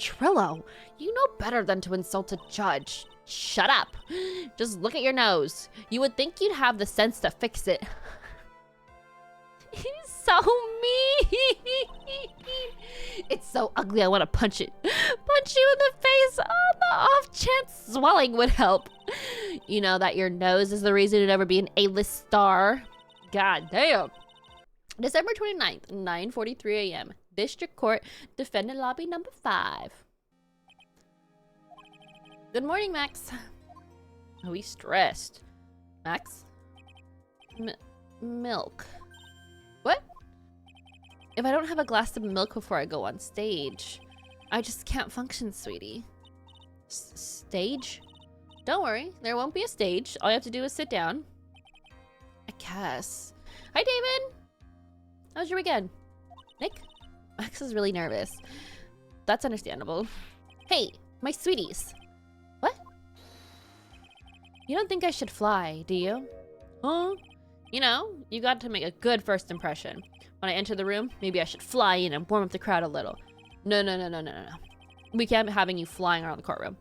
Trillo, you know better than to insult a judge. Shut up. Just look at your nose. You would think you'd have the sense to fix it. He's so mean. It's so ugly I want to punch it. Punch you in the face. Oh, the off chance swelling would help. You know that your nose is the reason to never be an A-list star. God damn. December 29th, 9:43 a.m. District Court, Defendant Lobby number 5. Good morning, Max. Oh, he's stressed. Max? Milk. What? If I don't have a glass of milk before I go on stage, I just can't function, sweetie. Stage? Don't worry, there won't be a stage. All you have to do is sit down. I guess. Hi, David. How's your weekend? Nick? Max is really nervous. That's understandable. Hey, my sweeties. What? You don't think I should fly, do you? Huh? You know, you got to make a good first impression. When I enter the room, maybe I should fly in and warm up the crowd a little. No. We can't be having you flying around the courtroom.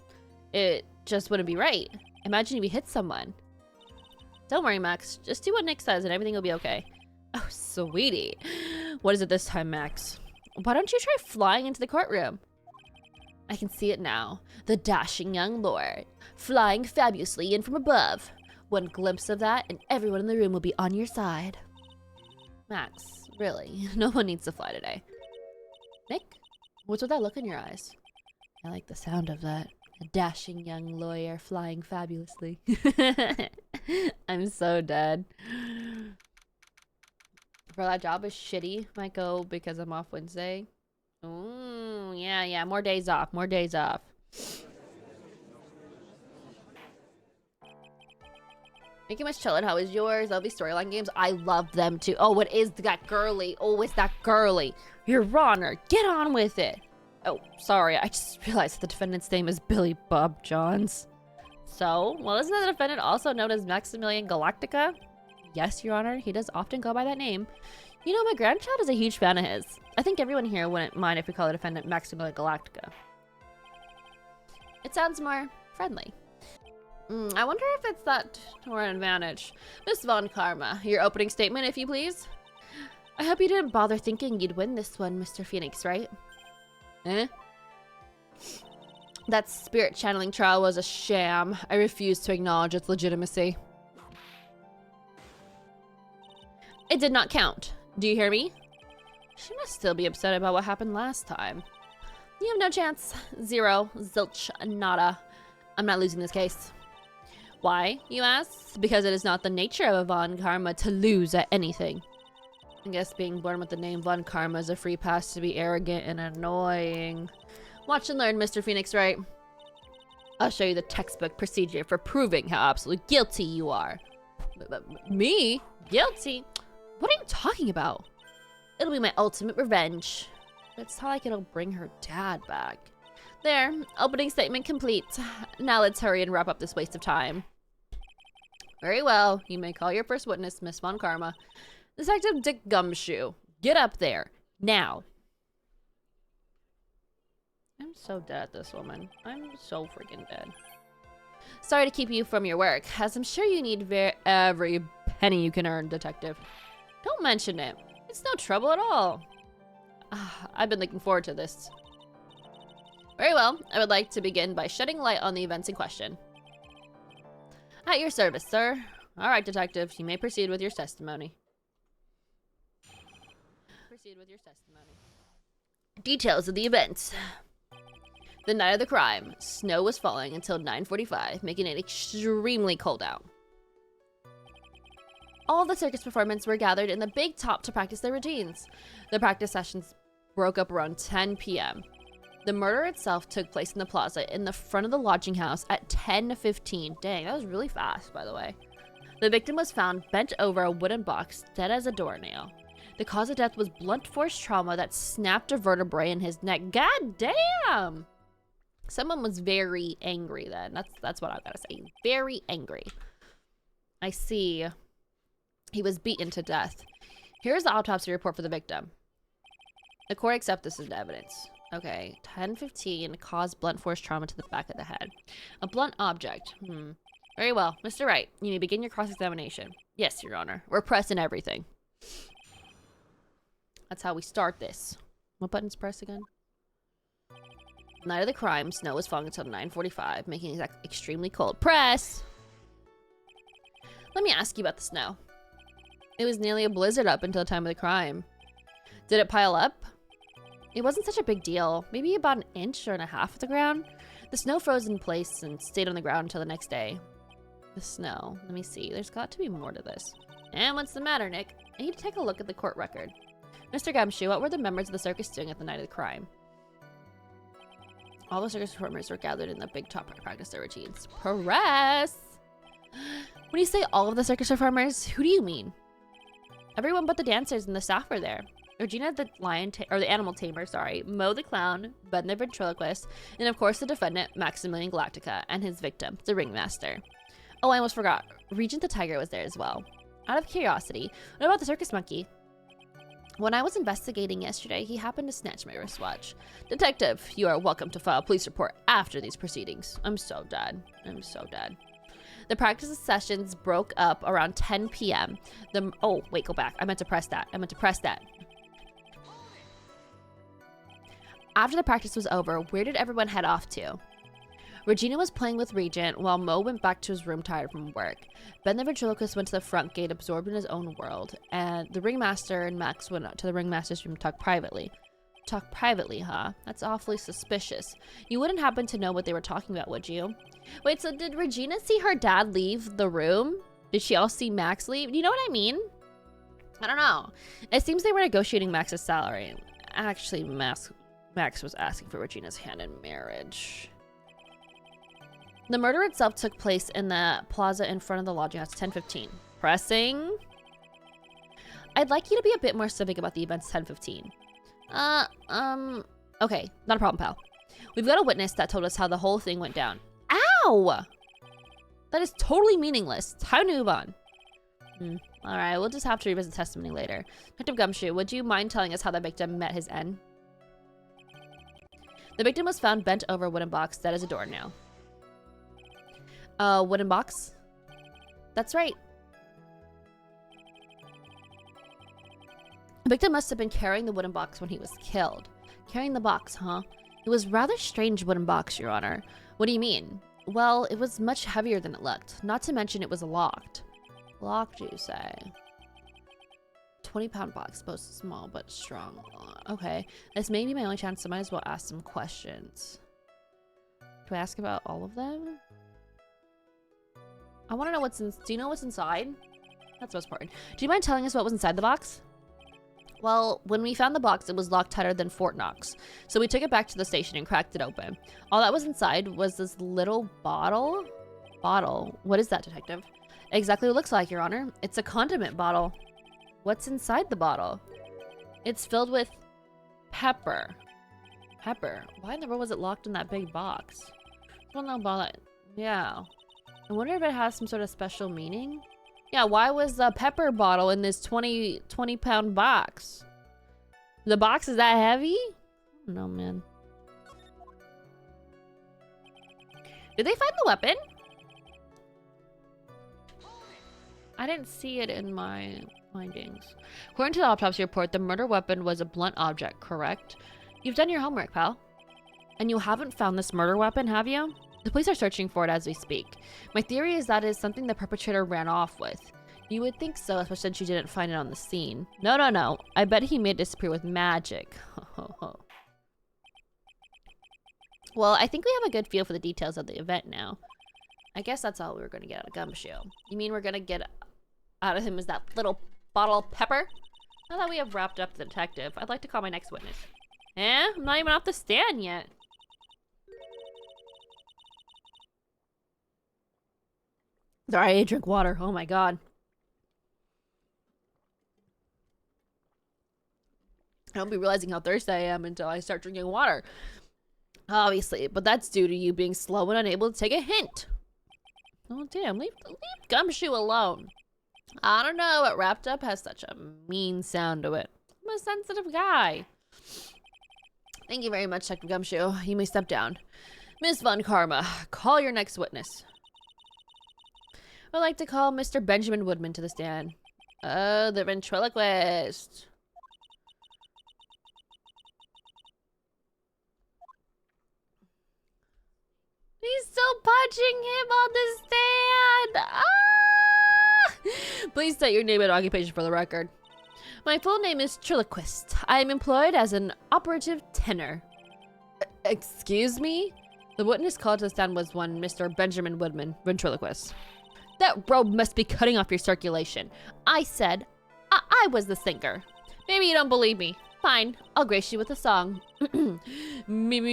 It just wouldn't be right. Imagine if you hit someone. Don't worry, Max. Just do what Nick says and everything will be okay. Oh, sweetie. What is it this time, Max? Why don't you try flying into the courtroom? I can see it now. The dashing young lord, flying fabulously in from above. One glimpse of that and everyone in the room will be on your side. Max, really, no one needs to fly today. Nick, what's with that look in your eyes? I like the sound of that. A dashing young lawyer flying fabulously. I'm so dead. Bro, that job is shitty. Might go because I'm off Wednesday. Ooh, yeah. More days off. Making much chillin'. How is yours? All these storyline games, I love them too. Oh, what is that girly? Oh, it's that girly. Your Honor, get on with it. Oh, sorry. I just realized the defendant's name is Billy Bob Johns. So, well, isn't the defendant also known as Maximilian Galactica? Yes, Your Honor, he does often go by that name. You know, my grandchild is a huge fan of his. I think everyone here wouldn't mind if we call the defendant Maximilian Galactica. It sounds more friendly. I wonder if it's that to our advantage. Miss Von Karma, your opening statement, if you please. I hope you didn't bother thinking you'd win this one, Mr. Phoenix, right? Eh? That spirit channeling trial was a sham. I refuse to acknowledge its legitimacy. It did not count. Do you hear me? She must still be upset about what happened last time. You have no chance. Zero. Zilch. Nada. I'm not losing this case. Why, you ask? Because it is not the nature of a Von Karma to lose at anything. I guess being born with the name Von Karma is a free pass to be arrogant and annoying. Watch and learn, Mr. Phoenix Wright. I'll show you the textbook procedure for proving how absolutely guilty you are. Me? Guilty? What are you talking about? It'll be my ultimate revenge. It's not like it'll bring her dad back. There, opening statement complete. Now let's hurry and wrap up this waste of time. Very well, you may call your first witness, Miss Von Karma. Detective Dick Gumshoe, get up there, now. I'm so dead at this woman. I'm so freaking dead. Sorry to keep you from your work, as I'm sure you need every penny you can earn, Detective. Don't mention it. It's no trouble at all. I've been looking forward to this. Very well, I would like to begin by shedding light on the events in question. At your service, sir. All right, Detective, you may proceed with your testimony. Details of the events. The night of the crime, snow was falling until 9:45, making it extremely cold out. All the circus performers were gathered in the big top to practice their routines. The practice sessions broke up around 10 p.m. The murder itself took place in the plaza in the front of the lodging house at 10:15. Dang, that was really fast, by the way. The victim was found bent over a wooden box, dead as a doornail. The cause of death was blunt force trauma that snapped a vertebrae in his neck. God damn! Someone was very angry then. That's what I gotta say. Very angry. I see. He was beaten to death. Here's the autopsy report for the victim. The court accepts this as evidence. Okay, 1015 caused blunt force trauma to the back of the head. A blunt object. Very well. Mr. Wright, you may begin your cross-examination. Yes, Your Honor. We're pressing everything. That's how we start this. What button's pressed again? Night of the crime. Snow was falling until 9:45, making it extremely cold. Press! Let me ask you about the snow. It was nearly a blizzard up until the time of the crime. Did it pile up? It wasn't such a big deal. Maybe about 1.5 inches of the ground. The snow froze in place and stayed on the ground until the next day. The snow. Let me see. There's got to be more to this. And what's the matter, Nick? I need to take a look at the court record. Mr. Gumshoe, what were the members of the circus doing at the night of the crime? All the circus performers were gathered in the big top to practice their routines. Press! When you say all of the circus performers, who do you mean? Everyone but the dancers and the staff were there. Regina the the animal tamer, Mo the clown, Ben the ventriloquist, and of course the defendant, Maximilian Galactica, and his victim, the ringmaster. Oh, I almost forgot. Regent the tiger was there as well. Out of curiosity, what about the circus monkey? When I was investigating yesterday, he happened to snatch my wristwatch. Detective, you are welcome to file a police report after these proceedings. I'm so dead. I'm so dead. The practice sessions broke up around 10 p.m. Oh, wait, go back. I meant to press that. After the practice was over, where did everyone head off to? Regina was playing with Regent, while Mo went back to his room tired from work. Ben the ventriloquist went to the front gate, absorbed in his own world, and the ringmaster and Max went to the ringmaster's room to talk privately. Talk privately, huh? That's awfully suspicious. You wouldn't happen to know what they were talking about, would you? Wait, so did Regina see her dad leave the room? Did she also see Max leave? You know what I mean? I don't know. It seems they were negotiating Max's salary. Actually, Max was asking for Regina's hand in marriage. The murder itself took place in the plaza in front of the lodging house, 10:15. Pressing? I'd like you to be a bit more specific about the events 10:15. Okay, not a problem, pal. We've got a witness that told us how the whole thing went down. Ow! That is totally meaningless. Time to move on. Alright, we'll just have to revisit testimony later. Detective Gumshoe, would you mind telling us how the victim met his end? The victim was found bent over a wooden box dead as a doornail. Wooden box? That's right. The victim must have been carrying the wooden box when he was killed. Carrying the box, huh? It was rather strange wooden box, Your Honor. What do you mean? Well, it was much heavier than it looked. Not to mention it was locked. Locked, you say? 20-pound box, both small but strong. Okay, this may be my only chance, so I might as well ask some questions. Do I ask about all of them? I want to know what's in. Do you know what's inside? That's most important. Do you mind telling us what was inside the box? Well, when we found the box, it was locked tighter than Fort Knox. So we took it back to the station and cracked it open. All that was inside was this little bottle. Bottle? What is that, detective? Exactly what it looks like, Your Honor. It's a condiment bottle. What's inside the bottle? It's filled with pepper. Pepper? Why in the world was it locked in that big box? I don't know about that. Yeah. I wonder if it has some sort of special meaning. Yeah, why was the pepper bottle in this 20-pound box? The box is that heavy? I don't know, man. Did they find the weapon? I didn't see it in my findings. According to the autopsy report, the murder weapon was a blunt object, correct? You've done your homework, pal. And you haven't found this murder weapon, have you? The police are searching for it as we speak. My theory is that it is something the perpetrator ran off with. You would think so, especially since you didn't find it on the scene. No. I bet he made it disappear with magic. Well, I think we have a good feel for the details of the event now. I guess that's all we were going to get out of Gumshoe. You mean we're going to get out of him is that little bottle of pepper? Now that we have wrapped up the detective, I'd like to call my next witness. I'm not even off the stand yet. Sorry, I drink water. Oh my god. I won't be realizing how thirsty I am until I start drinking water. Obviously, but that's due to you being slow and unable to take a hint. Oh damn, leave Gumshoe alone. I don't know, but wrapped up has such a mean sound to it. I'm a sensitive guy. Thank you very much, Dr. Gumshoe. You may step down. Miss Von Karma, call your next witness. I'd like to call Mr. Benjamin Woodman to the stand. Oh, the ventriloquist. He's still punching him on the stand. Ah! Please state your name and occupation for the record. My full name is Triloquist. I am employed as an operative tenor. Excuse me? The witness called to the stand was one Mr. Benjamin Woodman, ventriloquist. That robe must be cutting off your circulation. I said I was the singer. Maybe you don't believe me. Fine, I'll grace you with a song. Me.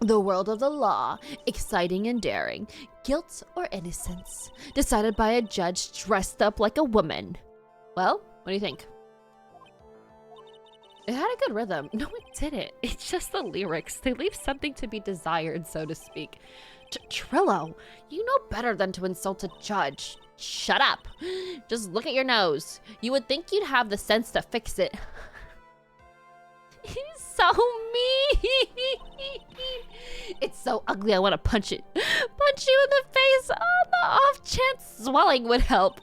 The world of the law, exciting and daring, guilt or innocence, decided by a judge dressed up like a woman. Well, what do you think? It had a good rhythm. No, it didn't. It's just the lyrics. They leave something to be desired, so to speak. Trillo, you know better than to insult a judge. Shut up. Just look at your nose. You would think you'd have the sense to fix it. He's so mean. It's so ugly I want to punch it. Punch you in the face. Oh, the off chance swelling would help.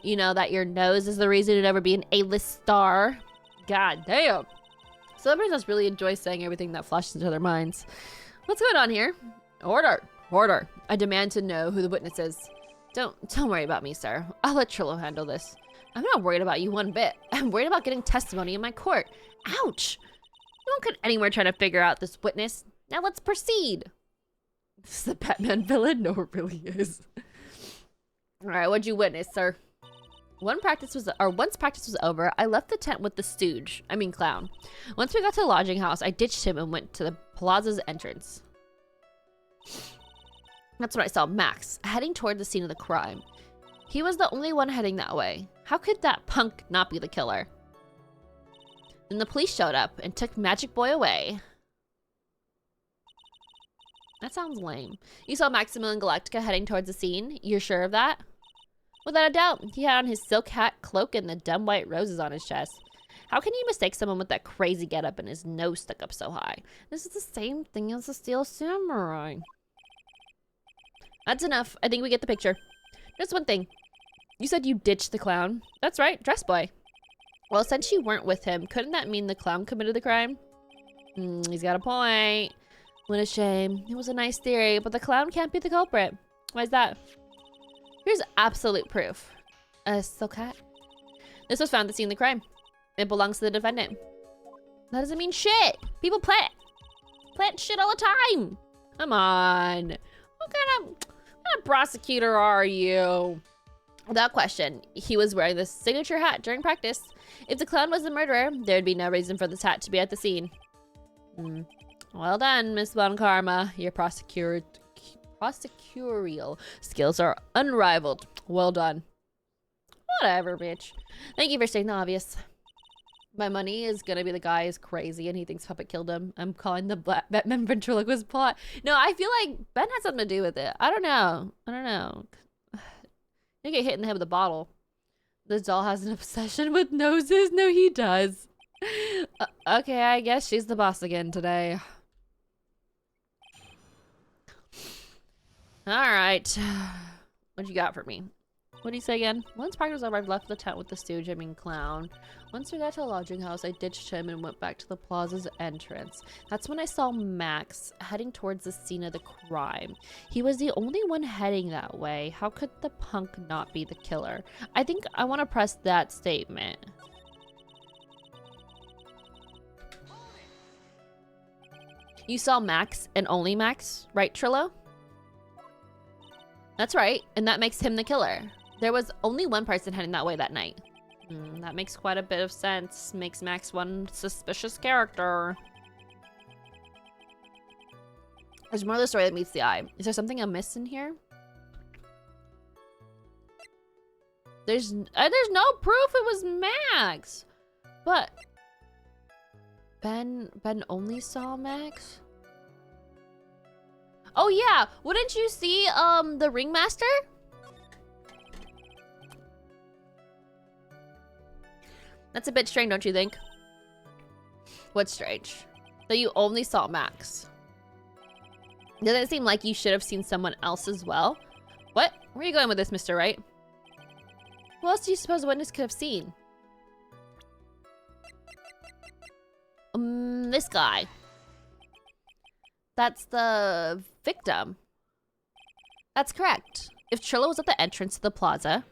You know that your nose is the reason to never be an A-list star. God damn. Celebrities must really enjoy saying everything that flashes into their minds. What's going on here? Order. Order. I demand to know who the witness is. Don't worry about me, sir. I'll let Trillo handle this. I'm not worried about you one bit. I'm worried about getting testimony in my court. Ouch. No one could anywhere try to figure out this witness. Now let's proceed. This is the Batman villain? No, it really is. All right, what'd you witness, sir? Once practice was over, I left the tent with the clown. Once we got to the lodging house, I ditched him and went to the plaza's entrance. That's when I saw Max, heading toward the scene of the crime. He was the only one heading that way. How could that punk not be the killer? Then the police showed up and took Magic Boy away. That sounds lame. You saw Maximilian Galactica heading towards the scene? You're sure of that? Without a doubt. He had on his silk hat, cloak, and the dumb white roses on his chest. How can you mistake someone with that crazy getup and his nose stuck up so high? This is the same thing as the Steel Samurai. That's enough. I think we get the picture. Just one thing. You said you ditched the clown. That's right, Dress Boy. Well, since you weren't with him, couldn't that mean the clown committed the crime? He's got a point. What a shame. It was a nice theory, but the clown can't be the culprit. Why is that? Here's absolute proof. A silk hat. This was found at the scene of the crime. It belongs to the defendant. That doesn't mean shit. People plant shit all the time. Come on. What kind of prosecutor are you? Without question, he was wearing this signature hat during practice. If the clown was the murderer, there'd be no reason for this hat to be at the scene. Well done, Miss Von Karma. Your prosecutorial skills are unrivaled. Well done. Whatever, bitch. Thank you for stating the obvious. My money is gonna be the guy is crazy and he thinks Puppet killed him. I'm calling the Batman ventriloquist plot. No, I feel like Ben had something to do with it. I don't know. You get hit in the head with a bottle. This doll has an obsession with noses. No, he does. Okay, I guess she's the boss again today. All right. What you got for me? What do you say again? Once practice was over, I left the tent with the stooge, clown. Once we got to the lodging house, I ditched him and went back to the plaza's entrance. That's when I saw Max heading towards the scene of the crime. He was the only one heading that way. How could the punk not be the killer? I think I want to press that statement. You saw Max and only Max, right, Trillo? That's right, and that makes him the killer. There was only one person heading that way that night. That makes quite a bit of sense. Makes Max one suspicious character. There's more of the story that meets the eye. Is there something amiss in here? There's no proof it was Max. But Ben only saw Max? Oh yeah, wouldn't you see the ringmaster? That's a bit strange, don't you think? What's strange? That you only saw Max. Doesn't it seem like you should have seen someone else as well? What? Where are you going with this, Mr. Wright? Who else do you suppose a witness could have seen? This guy. That's the victim. That's correct. If Trillo was at the entrance to the plaza,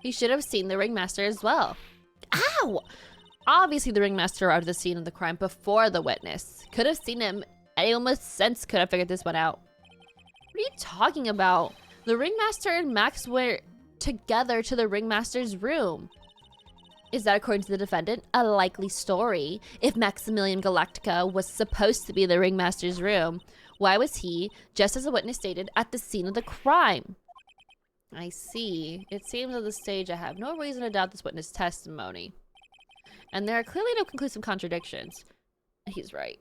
he should have seen the ringmaster as well. Ow! Obviously, the ringmaster arrived at the scene of the crime before the witness. Could have seen him. Anyone with sense could have figured this one out. What are you talking about? The ringmaster and Max went together to the ringmaster's room. Is that, according to the defendant, a likely story? If Maximilian Galactica was supposed to be the ringmaster's room, why was he, just as the witness stated, at the scene of the crime? I see. It seems at this stage I have no reason to doubt this witness' testimony. And there are clearly no conclusive contradictions. He's right.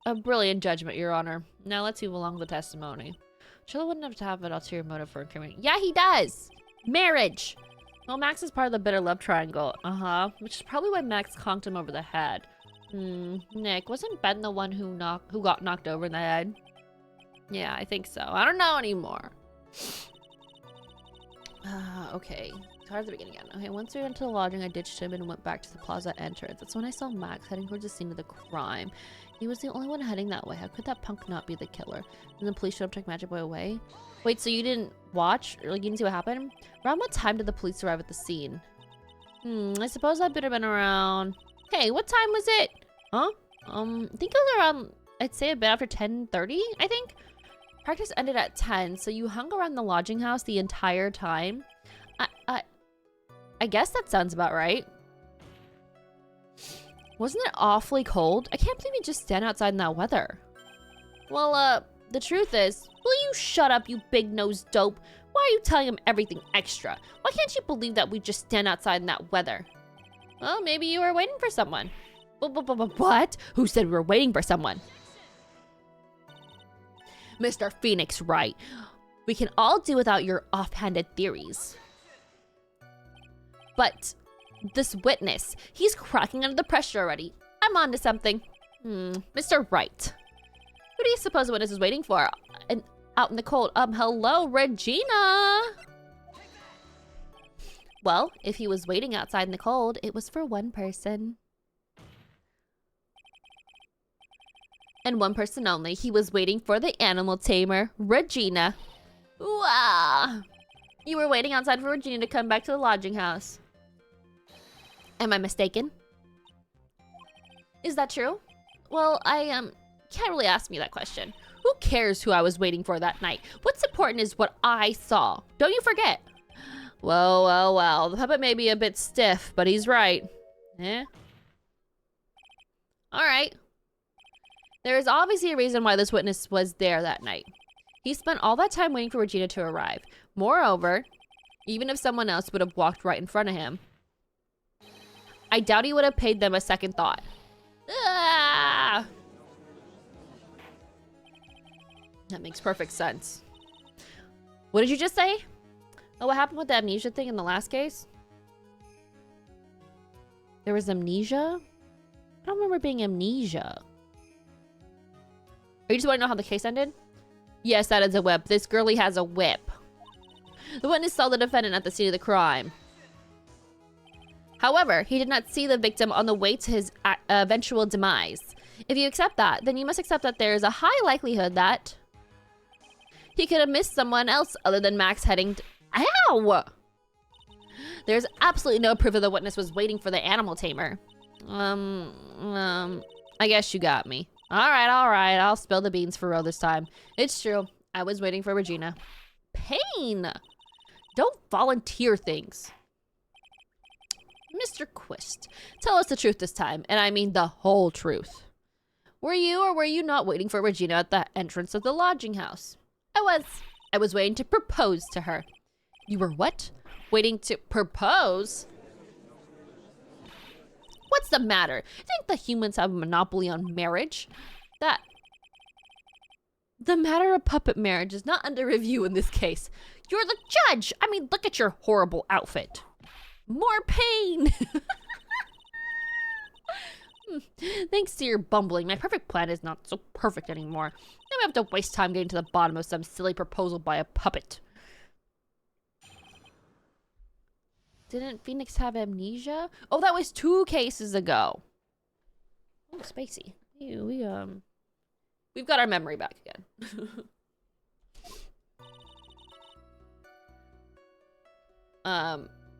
A brilliant judgment, Your Honor. Now let's move along with the testimony. Chilla wouldn't have to have an ulterior motive for incriminating. Yeah, he does! Marriage! Well, Max is part of the bitter love triangle. Which is probably why Max conked him over the head. Nick, wasn't Ben the one who got knocked over in the head? Yeah, I think so. I don't know anymore. Okay. Start at the beginning again. Okay, once we went to the lodging, I ditched him and went back to the plaza entrance. That's when I saw Max heading towards the scene of the crime. He was the only one heading that way. How could that punk not be the killer? And the police showed up to take Magic Boy away? Wait, so you didn't watch? Or, like, you didn't see what happened? Around what time did the police arrive at the scene? I suppose that better been around... Hey, what time was it? Huh? I think it was around... I'd say a bit after 10:30, I think? Practice ended at 10, so you hung around the lodging house the entire time? I guess that sounds about right. Wasn't it awfully cold? I can't believe you just stand outside in that weather. Well, the truth is, will you shut up, you big-nosed dope? Why are you telling him everything extra? Why can't you believe that we just stand outside in that weather? Well, maybe you were waiting for someone. What? Who said we were waiting for someone? Mr. Phoenix Wright, we can all do without your offhanded theories. But this witness, he's cracking under the pressure already. I'm on to something. Mr. Wright. Who do you suppose the witness is waiting for? And out in the cold. Hello, Regina. Well, if he was waiting outside in the cold, it was for one person. And one person only. He was waiting for the animal tamer, Regina. Wow. You were waiting outside for Regina to come back to the lodging house. Am I mistaken? Is that true? Well, I can't really ask me that question. Who cares who I was waiting for that night? What's important is what I saw. Don't you forget. Well. The puppet may be a bit stiff, but he's right. Eh? Alright. There is obviously a reason why this witness was there that night. He spent all that time waiting for Regina to arrive. Moreover, even if someone else would have walked right in front of him, I doubt he would have paid them a second thought. Ah! That makes perfect sense. What did you just say? Oh, what happened with the amnesia thing in the last case? There was amnesia? I don't remember being amnesia. You just want to know how the case ended? Yes, that is a whip. This girlie has a whip. The witness saw the defendant at the scene of the crime. However, he did not see the victim on the way to his eventual demise. If you accept that, then you must accept that there is a high likelihood that he could have missed someone else other than Max heading to... Ow! There's absolutely no proof that the witness was waiting for the animal tamer. I guess you got me. Alright, I'll spill the beans for real this time. It's true, I was waiting for Regina. Pain! Don't volunteer things. Mr. Quist, tell us the truth this time, and I mean the whole truth. Were you or were you not waiting for Regina at the entrance of the lodging house? I was waiting to propose to her. You were what? Waiting to propose? What's the matter? You think the humans have a monopoly on marriage? The matter of puppet marriage is not under review in this case. You're the judge! I mean, look at your horrible outfit. More pain! Thanks to your bumbling, my perfect plan is not so perfect anymore. Now I have to waste time getting to the bottom of some silly proposal by a puppet. Didn't Phoenix have amnesia? Oh, that was 2 cases ago. Oh, Spacey. We've got our memory back again.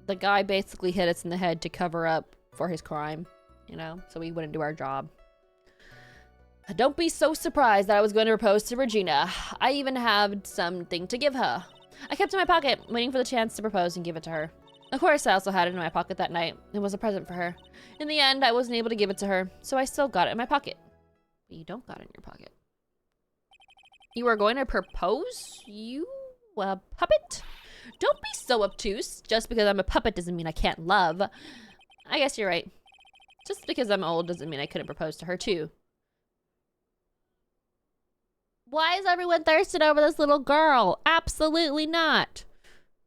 The guy basically hit us in the head to cover up for his crime, you know, so we wouldn't do our job. Don't be so surprised that I was going to propose to Regina. I even had something to give her. I kept it in my pocket, waiting for the chance to propose and give it to her. Of course, I also had it in my pocket that night. It was a present for her. In the end, I wasn't able to give it to her, so I still got it in my pocket. But you don't got it in your pocket. You are going to propose? You a puppet? Don't be so obtuse. Just because I'm a puppet doesn't mean I can't love. I guess you're right. Just because I'm old doesn't mean I couldn't propose to her too. Why is everyone thirsted over this little girl? Absolutely not.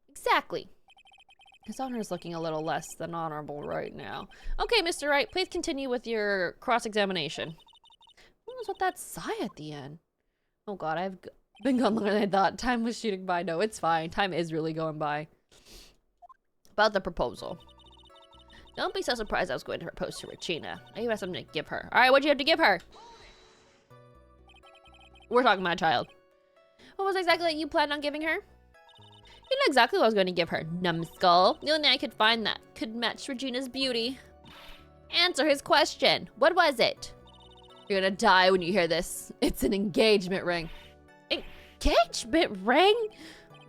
Exactly. His honor is looking a little less than honorable right now. Okay, Mr. Wright, please continue with your cross-examination. What was with that sigh at the end? Oh god, I've been gone longer than I thought. Time was shooting by. No, it's fine. Time is really going by. About the proposal. Don't be so surprised I was going to propose to Regina. I even have something to give her. Alright, what'd you have to give her? We're talking about a child. What was exactly that you planned on giving her? You know exactly what I was going to give her, numbskull. The only thing I could find that could match Regina's beauty. Answer his question. What was it? You're gonna die when you hear this. It's an engagement ring. Engagement ring?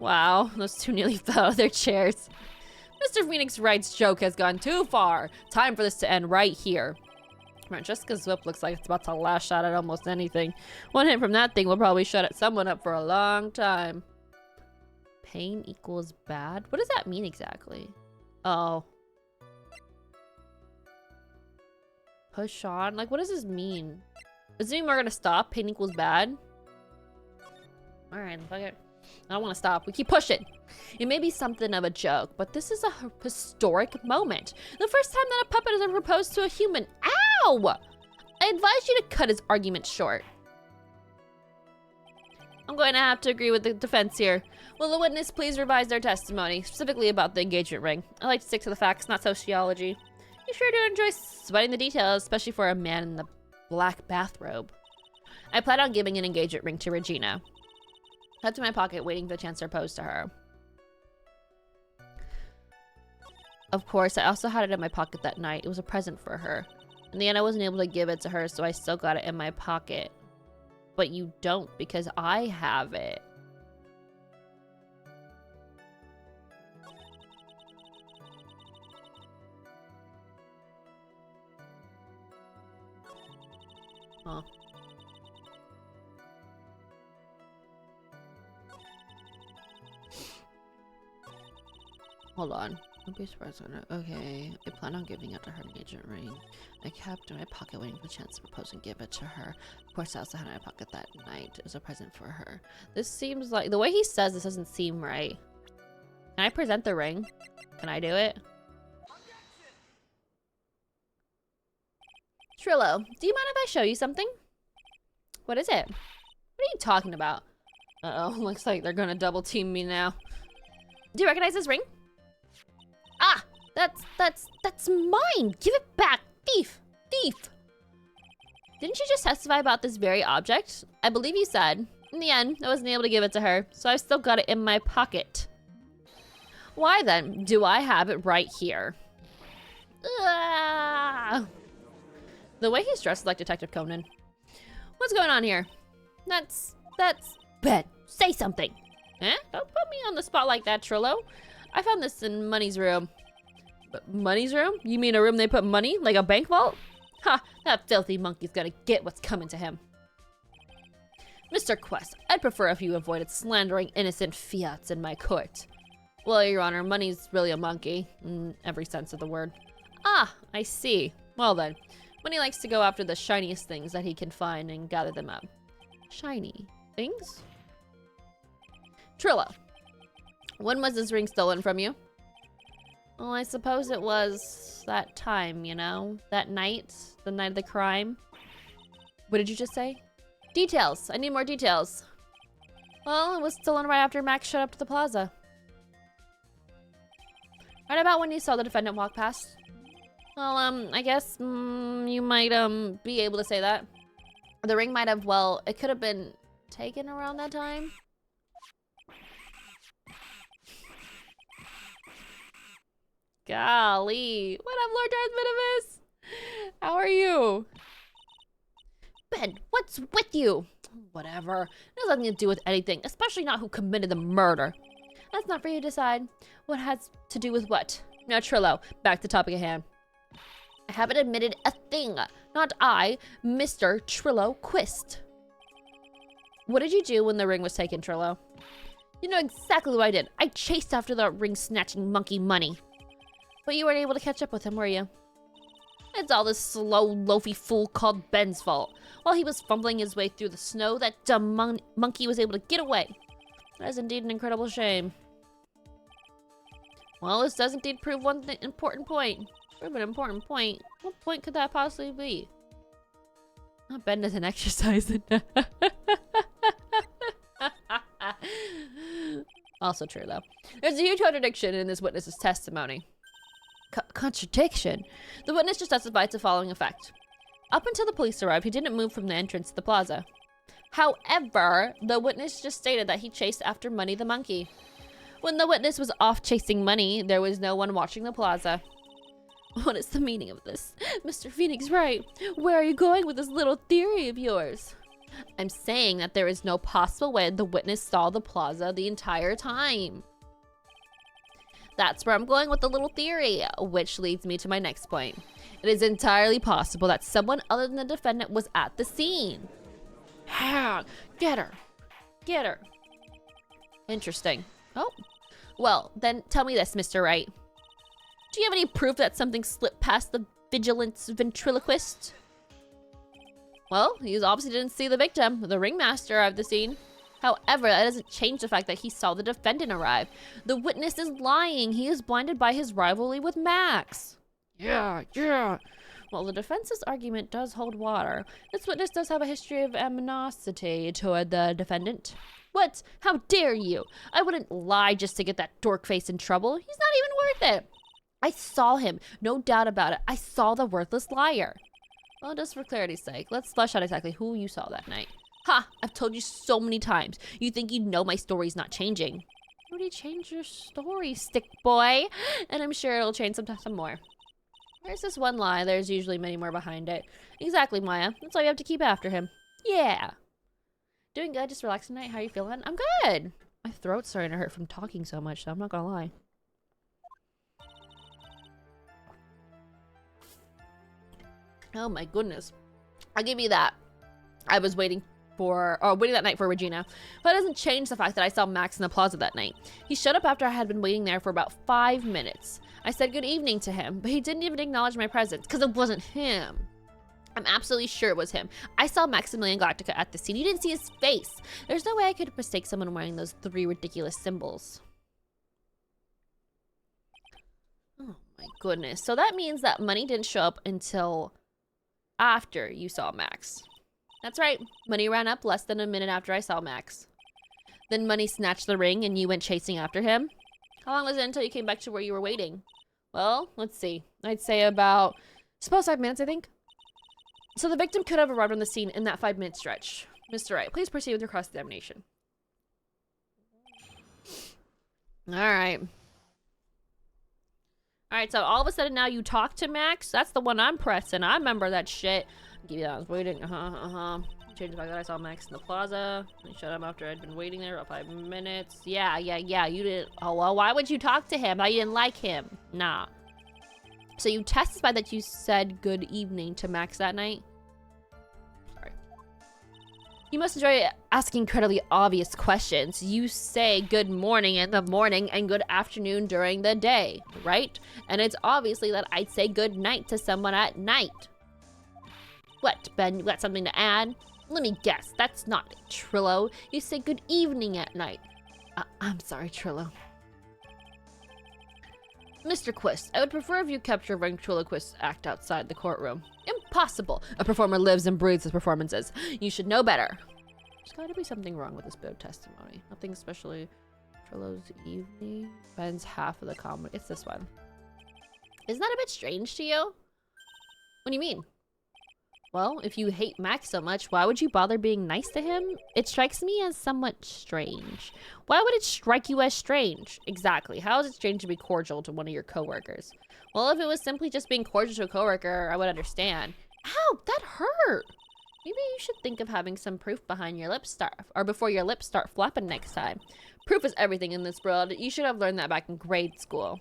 Wow, those two nearly fell out of their chairs. Mr. Phoenix Wright's joke has gone too far. Time for this to end right here. Jessica's whip looks like it's about to lash out at almost anything. One hit from that thing will probably shut someone up for a long time. Pain equals bad? What does that mean exactly? Oh. Push on? Like, what does this mean? Does it mean we're gonna stop? Pain equals bad? Alright, fuck it. I don't want to stop. We keep pushing. It may be something of a joke, but this is a historic moment. The first time that a puppet has ever proposed to a human. Ow! I advise you to cut his argument short. I'm going to have to agree with the defense here. Will the witness please revise their testimony, specifically about the engagement ring? I like to stick to the facts, not sociology. You sure do enjoy sweating the details, especially for a man in the black bathrobe. I plan on giving an engagement ring to Regina. Head to my pocket, waiting for the chance to propose to her. Of course, I also had it in my pocket that night. It was a present for her. In the end, I wasn't able to give it to her, so I still got it in my pocket. But you don't, because I have it. Huh. Hold on. Don't be surprised on it. Okay, I plan on giving it to her engagement ring. I kept it in my pocket waiting for the chance to propose and give it to her. Of course, I also had it in my pocket that night. It was a present for her. This seems like... The way he says this doesn't seem right. Can I present the ring? Can I do it? Trillo, do you mind if I show you something? What is it? What are you talking about? Uh-oh, looks like they're gonna double team me now. Do you recognize this ring? Ah, that's mine. Give it back, thief, thief. Didn't you just testify about this very object? I believe you said. In the end, I wasn't able to give it to her, so I've still got it in my pocket. Why then do I have it right here? Ah. The way he's dressed is like Detective Conan. What's going on here? That's Ben. Say something. Eh? Don't put me on the spot like that, Trillo. I found this in Money's room. But Money's room? You mean a room they put money? Like a bank vault? Ha! That filthy monkey's gonna get what's coming to him. Mr. Quest, I'd prefer if you avoided slandering innocent fiats in my court. Well, Your Honor, Money's really a monkey, in every sense of the word. Ah, I see. Well then, Money likes to go after the shiniest things that he can find and gather them up. Shiny things? Trillo, when was this ring stolen from you? Well, I suppose it was that time, you know? That night? The night of the crime? What did you just say? Details! I need more details. Well, it was still on right after Max showed up to the plaza. Right about when you saw the defendant walk past. Well, I guess, you might, be able to say that. The ring might have, well, it could have been taken around that time. Golly. What up, Lord Darth Minimus? How are you? Ben, what's with you? Whatever. It has nothing to do with anything, especially not who committed the murder. That's not for you to decide. What has to do with what? Now, Trillo, back to topic at hand. I haven't admitted a thing. Not I, Mr. Trillo Quist. What did you do when the ring was taken, Trillo? You know exactly what I did. I chased after the ring-snatching monkey money. But you weren't able to catch up with him, were you? It's all this slow, loafy fool called Ben's fault. While he was fumbling his way through the snow, that dumb monkey was able to get away. That is indeed an incredible shame. Well, this does indeed prove one important point. Prove an important point? What point could that possibly be? Oh, Ben doesn't exercise. Also true, though. There's a huge contradiction in this witness's testimony. Contradiction? The witness just testified to the following effect. Up until the police arrived, he didn't move from the entrance to the plaza. However, the witness just stated that he chased after Money the monkey. When the witness was off chasing Money, there was no one watching the plaza. What is the meaning of this? Mr. Phoenix, right. Where are you going with this little theory of yours? I'm saying that there is no possible way the witness saw the plaza the entire time. That's where I'm going with the little theory, which leads me to my next point. It is entirely possible that someone other than the defendant was at the scene. Get her. Get her. Interesting. Oh. Well, then tell me this, Mr. Wright. Do you have any proof that something slipped past the vigilance ventriloquist? Well, he obviously didn't see the victim. The ringmaster arrived at the scene. However, that doesn't change the fact that he saw the defendant arrive. The witness is lying. He is blinded by his rivalry with Max. Yeah. Well, the defense's argument does hold water. This witness does have a history of animosity toward the defendant. What? How dare you? I wouldn't lie just to get that dork face in trouble. He's not even worth it. I saw him. No doubt about it. I saw the worthless liar. Well, just for clarity's sake, let's flesh out exactly who you saw that night. Ha! I've told you so many times. You think you know my story's not changing. You already changed your story, stick boy. And I'm sure it'll change some more. There's this one lie. There's usually many more behind it. Exactly, Maya. That's all you have to keep after him. Yeah. Doing good. Just relaxing tonight. How are you feeling? I'm good. My throat's starting to hurt from talking so much, so I'm not gonna lie. Oh my goodness. I'll give you that. I was waiting that night for Regina. But it doesn't change the fact that I saw Max in the plaza that night. He showed up after I had been waiting there for about 5 minutes. I said good evening to him, but he didn't even acknowledge my presence because it wasn't him. I'm absolutely sure it was him. I saw Maximilian Galactica at the scene. You didn't see his face. There's no way I could mistake someone wearing those 3 ridiculous symbols. Oh my goodness. So that means that Money didn't show up until after you saw Max. That's right. Money ran up less than a minute after I saw Max. Then Money snatched the ring and you went chasing after him. How long was it until you came back to where you were waiting? Well, let's see. I'd say about, suppose 5 minutes, I think. So the victim could have arrived on the scene in that 5-minute stretch. Mr. Wright, please proceed with your cross-examination. Alright, so all of a sudden now you talk to Max? That's the one I'm pressing. I remember that shit. Give you that. I was waiting. Changed the fact that I saw Max in the plaza. He shut up after I'd been waiting there about 5 minutes. Yeah. You didn't. Oh, well, why would you talk to him? I didn't like him. Nah. So you testified that you said good evening to Max that night? Sorry. You must enjoy asking incredibly obvious questions. You say good morning in the morning and good afternoon during the day, right? And it's obviously that I'd say good night to someone at night. What, Ben, you got something to add? Let me guess, that's not it, Trillo. You say good evening at night. I'm sorry, Trillo. Mr. Quist, I would prefer if you kept your ventriloquist act outside the courtroom. Impossible! A performer lives and breathes his performances. You should know better. There's gotta be something wrong with this bit of testimony. Nothing especially. Trillo's evening spends half of the comedy. It's this one. Isn't that a bit strange to you? What do you mean? Well, if you hate Max so much, why would you bother being nice to him? It strikes me as somewhat strange. Why would it strike you as strange? Exactly. How is it strange to be cordial to one of your coworkers? Well, if it was simply just being cordial to a coworker, I would understand. Ow, that hurt! Maybe you should think of having some proof behind your lips before your lips start flapping next time. Proof is everything in this world. You should have learned that back in grade school.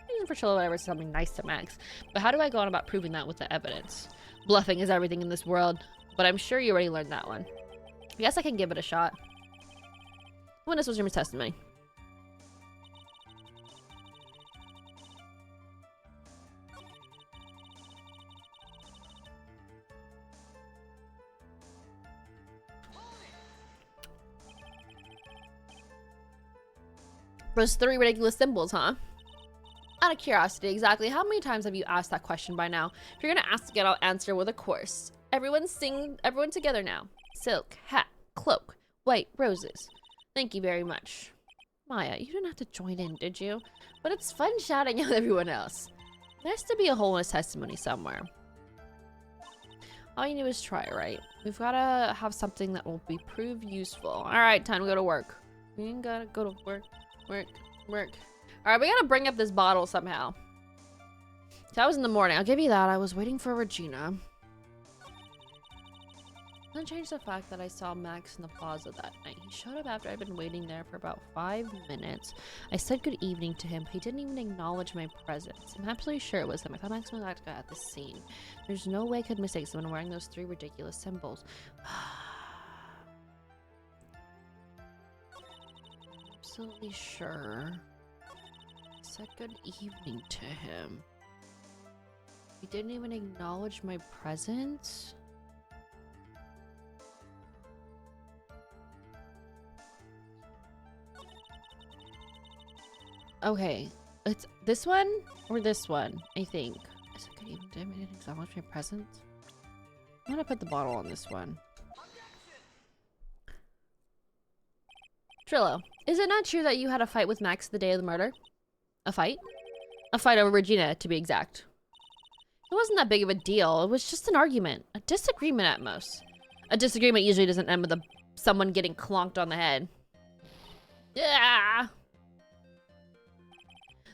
Reason for Chilla whatever something nice to Max. But how do I go on about proving that with the evidence? Bluffing is everything in this world, but I'm sure you already learned that one. I guess I can give it a shot. When this was your testimony. Those 3 ridiculous symbols, huh? Out of curiosity, exactly how many times have you asked that question by now? If you're gonna ask it, I'll answer with a chorus. Everyone together now. Silk, hat, cloak, white roses. Thank you very much. Maya, you didn't have to join in, did you? But it's fun shouting at everyone else. There has to be a hole in his testimony somewhere. All you do is try, right? We've gotta have something that will prove useful. Alright, time to go to work. We gotta go to work. Alright, we gotta bring up this bottle somehow. That was in the morning. I'll give you that. I was waiting for Regina. Doesn't change the fact that I saw Max in the plaza that night. He showed up after I'd been waiting there for about 5 minutes. I said good evening to him, but he didn't even acknowledge my presence. I'm absolutely sure it was him. I thought Max was at the scene. There's no way I could mistake someone wearing those 3 ridiculous symbols. Absolutely sure. I said good evening to him. He didn't even acknowledge my presence? Okay, it's this one or this one, I think. I said good evening to him. He didn't acknowledge my presence. I'm gonna put the bottle on this one. Trillo, is it not true that you had a fight with Max the day of the murder? A fight? A fight over Regina, to be exact. It wasn't that big of a deal. It was just an argument. A disagreement at most. A disagreement usually doesn't end with someone getting clonked on the head. Yeah.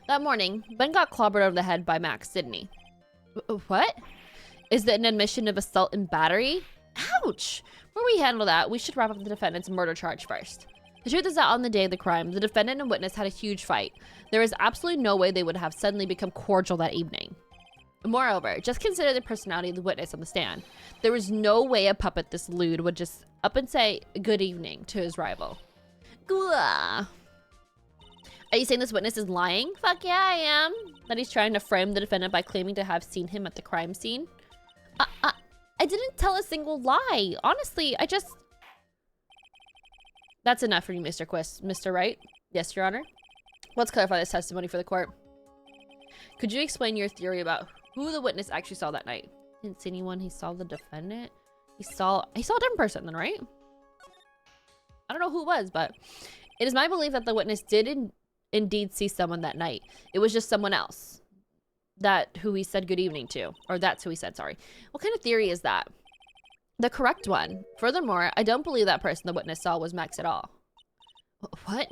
That morning, Ben got clobbered over the head by Max, didn't he? What? Is it an admission of assault and battery? Ouch! Before we handle that, we should wrap up the defendant's murder charge first. The truth is that on the day of the crime, the defendant and witness had a huge fight. There is absolutely no way they would have suddenly become cordial that evening. Moreover, just consider the personality of the witness on the stand. There was no way a puppet this lewd would just up and say good evening to his rival. Gula. Are you saying this witness is lying? Fuck yeah, I am. That he's trying to frame the defendant by claiming to have seen him at the crime scene? I didn't tell a single lie. Honestly, I just... That's enough for you, Mr. Quist. Mr. Wright? Yes, Your Honor. Let's clarify this testimony for the court. Could you explain your theory about who the witness actually saw that night? Didn't see anyone. He saw the defendant. He saw a different person then, right? I don't know who it was, but it is my belief that the witness did indeed see someone that night. It was just someone else. Who he said good evening to. Or that's who he said, sorry. What kind of theory is that? The correct one. Furthermore, I don't believe that person the witness saw was Max at all. What?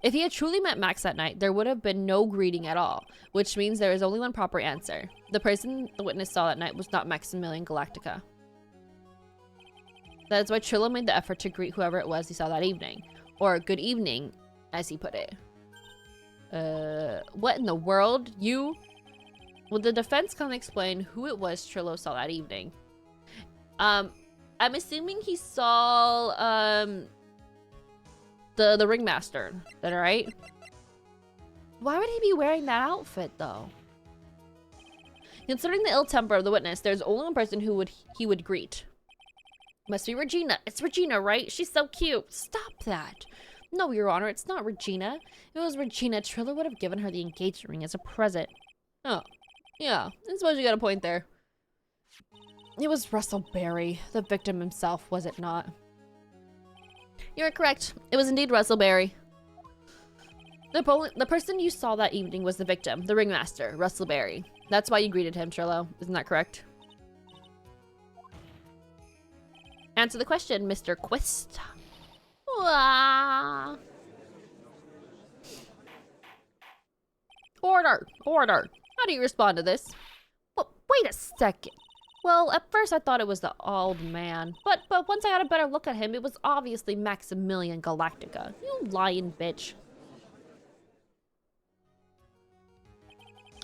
If he had truly met Max that night, there would have been no greeting at all, which means there is only one proper answer. The person the witness saw that night was not Maximilian Galactica. That is why Trillo made the effort to greet whoever it was he saw that evening. Or good evening, as he put it. What in the world? You? Will the defense come and explain who it was Trillo saw that evening? I'm assuming he saw, the ringmaster. Is that right? Why would he be wearing that outfit, though? Considering the ill temper of the witness, there's only one person he would greet. Must be Regina. It's Regina, right? She's so cute. Stop that. No, Your Honor, it's not Regina. If it was Regina, Trilla would have given her the engagement ring as a present. Oh, yeah, I suppose you got a point there. It was Russell Berry, the victim himself, was it not? You're correct. It was indeed Russell Berry. The person you saw that evening was the victim, the ringmaster, Russell Berry. That's why you greeted him, Trillo. Isn't that correct? Answer the question, Mr. Quist. Order! Order! How do you respond to this? Well, wait a second. Well, at first I thought it was the old man, but once I had a better look at him, it was obviously Maximilian Galactica. You lying bitch.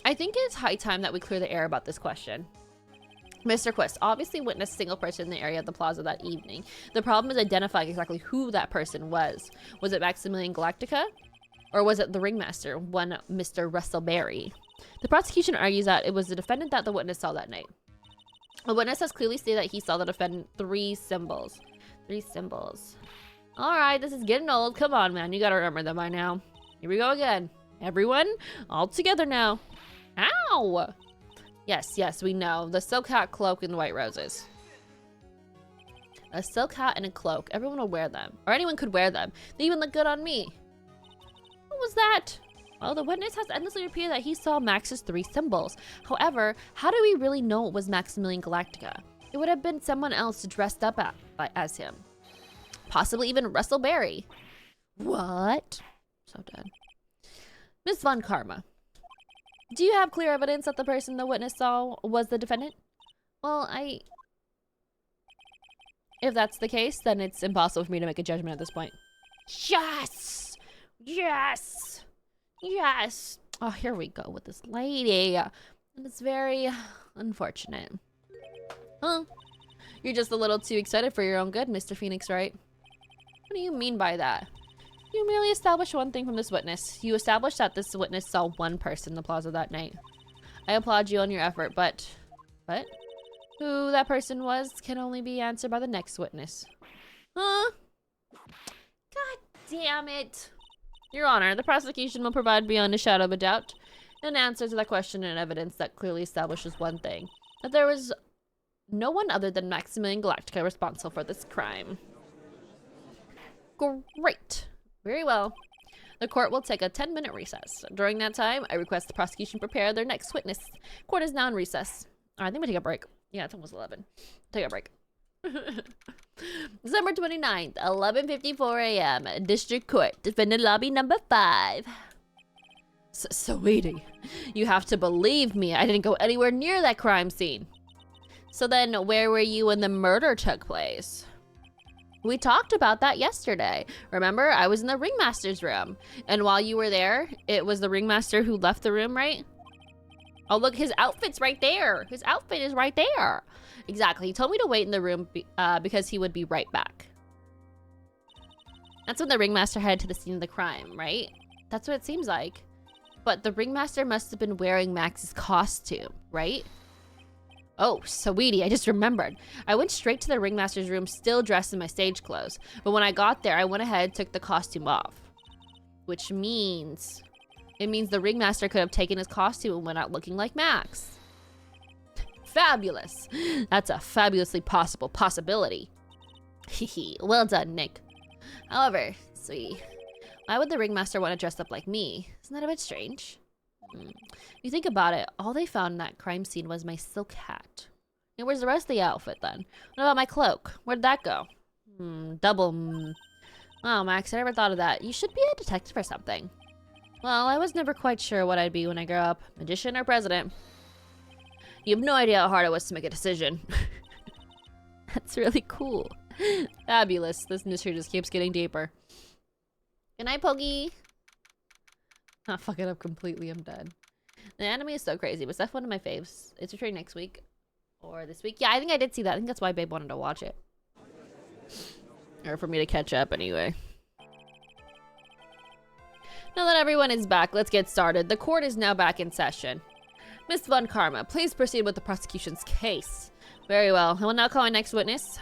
I think it's high time that we clear the air about this question. Mr. Quist obviously witnessed a single person in the area of the plaza that evening. The problem is identifying exactly who that person was. Was it Maximilian Galactica? Or was it the ringmaster, one Mr. Russell Berry? The prosecution argues that it was the defendant that the witness saw that night. The witness has clearly stated that he saw the defendant 3 symbols. 3 symbols. Alright, this is getting old. Come on, man. You gotta remember them by now. Here we go again. Everyone, all together now. Ow! Yes, we know. The silk hat, cloak, and white roses. A silk hat and a cloak. Everyone will wear them. Or anyone could wear them. They even look good on me. What was that? Well, the witness has endlessly repeated that he saw Max's 3 symbols. However, how do we really know it was Maximilian Galactica? It would have been someone else dressed up as him. Possibly even Russell Berry. What? So dead. Miss Von Karma. Do you have clear evidence that the person the witness saw was the defendant? Well, if that's the case, then it's impossible for me to make a judgment at this point. Yes! Yes! Yes! Oh, here we go with this lady. And it's very unfortunate. Huh? You're just a little too excited for your own good, Mr. Phoenix, right? What do you mean by that? You merely established one thing from this witness. You established that this witness saw one person in the plaza that night. I applaud you on your effort, but who that person was can only be answered by the next witness. Huh? God damn it. Your Honor, the prosecution will provide beyond a shadow of a doubt an answer to that question and evidence that clearly establishes one thing. That there was no one other than Maximilian Galactica responsible for this crime. Great. Very well. The court will take a 10-minute recess. During that time, I request the prosecution prepare their next witness. Court is now in recess. All right, I think we take a break. Yeah, it's almost 11. Take a break. December 29th, 11:54 a.m. District Court, defendant lobby number 5. Sweetie, you have to believe me. I didn't go anywhere near that crime scene. So then, where were you when the murder took place? We talked about that yesterday. Remember, I was in the ringmaster's room. And while you were there, it was the ringmaster who left the room, right? Oh, look, his outfit's right there. His outfit is right there. Exactly. He told me to wait in the room because he would be right back. That's when the ringmaster headed to the scene of the crime, right? That's what it seems like. But the ringmaster must have been wearing Max's costume, right? Oh, sweetie, I just remembered. I went straight to the ringmaster's room still dressed in my stage clothes. But when I got there, I went ahead and took the costume off. Which means... it means the ringmaster could have taken his costume and went out looking like Max. Fabulous. That's a fabulously possible possibility. Hehe, well done, Nick. However, sweetie, why would the ringmaster want to dress up like me? Isn't that a bit strange? If you think about it, all they found in that crime scene was my silk hat. And where's the rest of the outfit then? What about my cloak? Where'd that go? Oh, Max, I never thought of that. You should be a detective or something. Well, I was never quite sure what I'd be when I grow up. Magician or president. You have no idea how hard it was to make a decision. That's really cool. Fabulous. This mystery just keeps getting deeper. Good night, Poggy. I'll fuck it up completely. I'm dead. The anime is so crazy. Was that one of my faves? It's returning next week. Or this week. Yeah, I think I did see that. I think that's why Babe wanted to watch it. Or for me to catch up anyway. Now that everyone is back, let's get started. The court is now back in session. Miss Von Karma, please proceed with the prosecution's case. Very well. I will now call my next witness.